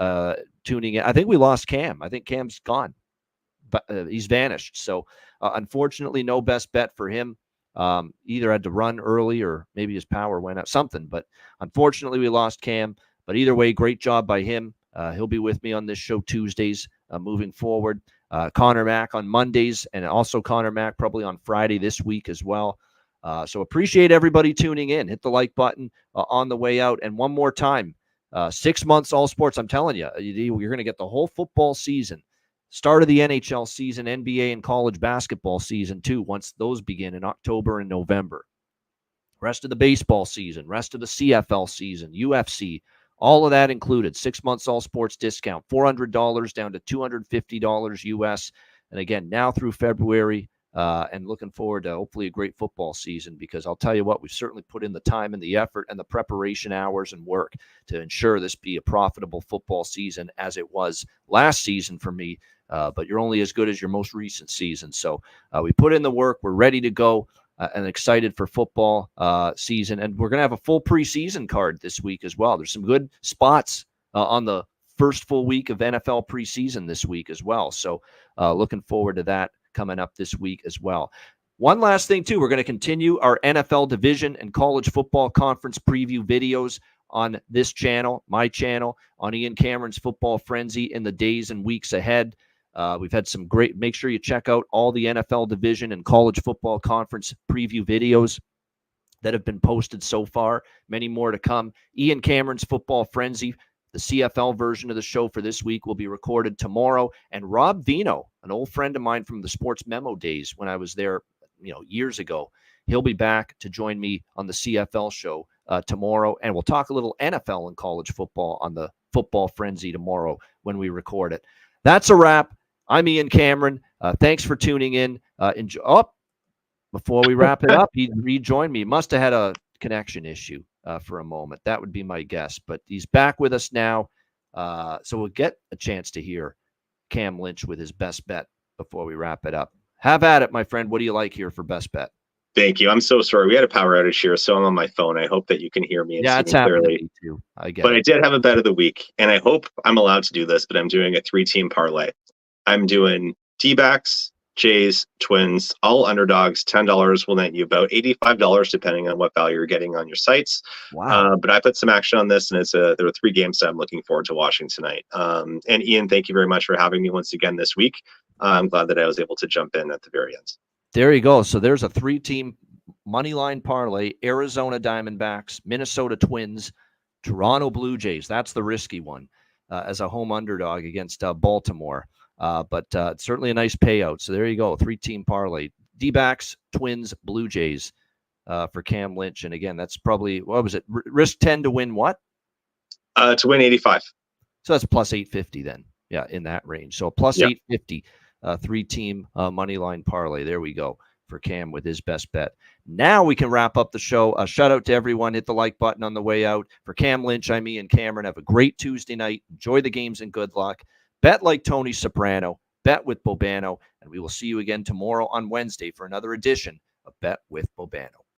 tuning in. I think we lost Cam. I think Cam's gone, but he's vanished. So unfortunately, no best bet for him. Either had to run early or maybe his power went out, something. But unfortunately, we lost Cam. But either way, great job by him. He'll be with me on this show Tuesdays moving forward. Connor Mack on Mondays, and also Connor Mack probably on Friday this week as well. So appreciate everybody tuning in. Hit the like button on the way out. And one more time, 6 months all sports. I'm telling you, you're going to get the whole football season. Start of the NHL season, NBA and college basketball season too, once those begin in October and November. Rest of the baseball season, rest of the CFL season, UFC, all of that included. 6 months all sports discount, $400 down to $250 US. And again, now through February, and looking forward to hopefully a great football season, because I'll tell you what, we've certainly put in the time and the effort and the preparation hours and work to ensure this be a profitable football season, as it was last season for me. But you're only as good as your most recent season. So we put in the work. We're ready to go. And excited for football season. And we're going to have a full preseason card this week as well. There's some good spots on the first full week of NFL preseason this week as well. So looking forward to that coming up this week as well. One last thing, too. We're going to continue our NFL division and college football conference preview videos on this channel, my channel, on Ian Cameron's Football Frenzy in the days and weeks ahead. We've had some great, make sure you check out all the NFL division and college football conference preview videos that have been posted so far. Many more to come. Ian Cameron's Football Frenzy, the CFL version of the show for this week, will be recorded tomorrow. And Rob Vino, an old friend of mine from the Sports Memo days when I was there, years ago, he'll be back to join me on the CFL show tomorrow. And we'll talk a little NFL and college football on the Football Frenzy tomorrow when we record it. That's a wrap. I'm Ian Cameron. Thanks for tuning in. Before we wrap it up, he rejoined me. He must have had a connection issue for a moment. That would be my guess. But he's back with us now. So we'll get a chance to hear Cam Lynch with his best bet before we wrap it up. Have at it, my friend. What do you like here for best bet? Thank you. I'm so sorry. We had a power outage here, so I'm on my phone. I hope that you can hear me and see it's me clearly. To me too. I get but it. I did have a bet of the week, and I hope I'm allowed to do this, but I'm doing a 3-team parlay. I'm doing D-backs, Jays, Twins, all underdogs. $10 will net you about $85, depending on what value you're getting on your sites. Wow. But I put some action on this, and there are 3 games that I'm looking forward to watching tonight. And Ian, thank you very much for having me once again this week. I'm glad that I was able to jump in at the very end. There you go. So there's a 3-team money line parlay: Arizona Diamondbacks, Minnesota Twins, Toronto Blue Jays. That's the risky one as a home underdog against Baltimore. But certainly a nice payout. So there you go. 3-team parlay: D-backs, Twins, Blue Jays for Cam Lynch. And again, that's probably, what was it? Risk 10 to win what? To win 85. So that's plus 850 then. Yeah, in that range. So plus 850, 3-team money line parlay. There we go for Cam with his best bet. Now we can wrap up the show. Shout out to everyone. Hit the like button on the way out. For Cam Lynch, I'm Ian Cameron. Have a great Tuesday night. Enjoy the games and good luck. Bet like Tony Soprano. Bet with Bobano. And we will see you again tomorrow on Wednesday for another edition of Bet with Bobano.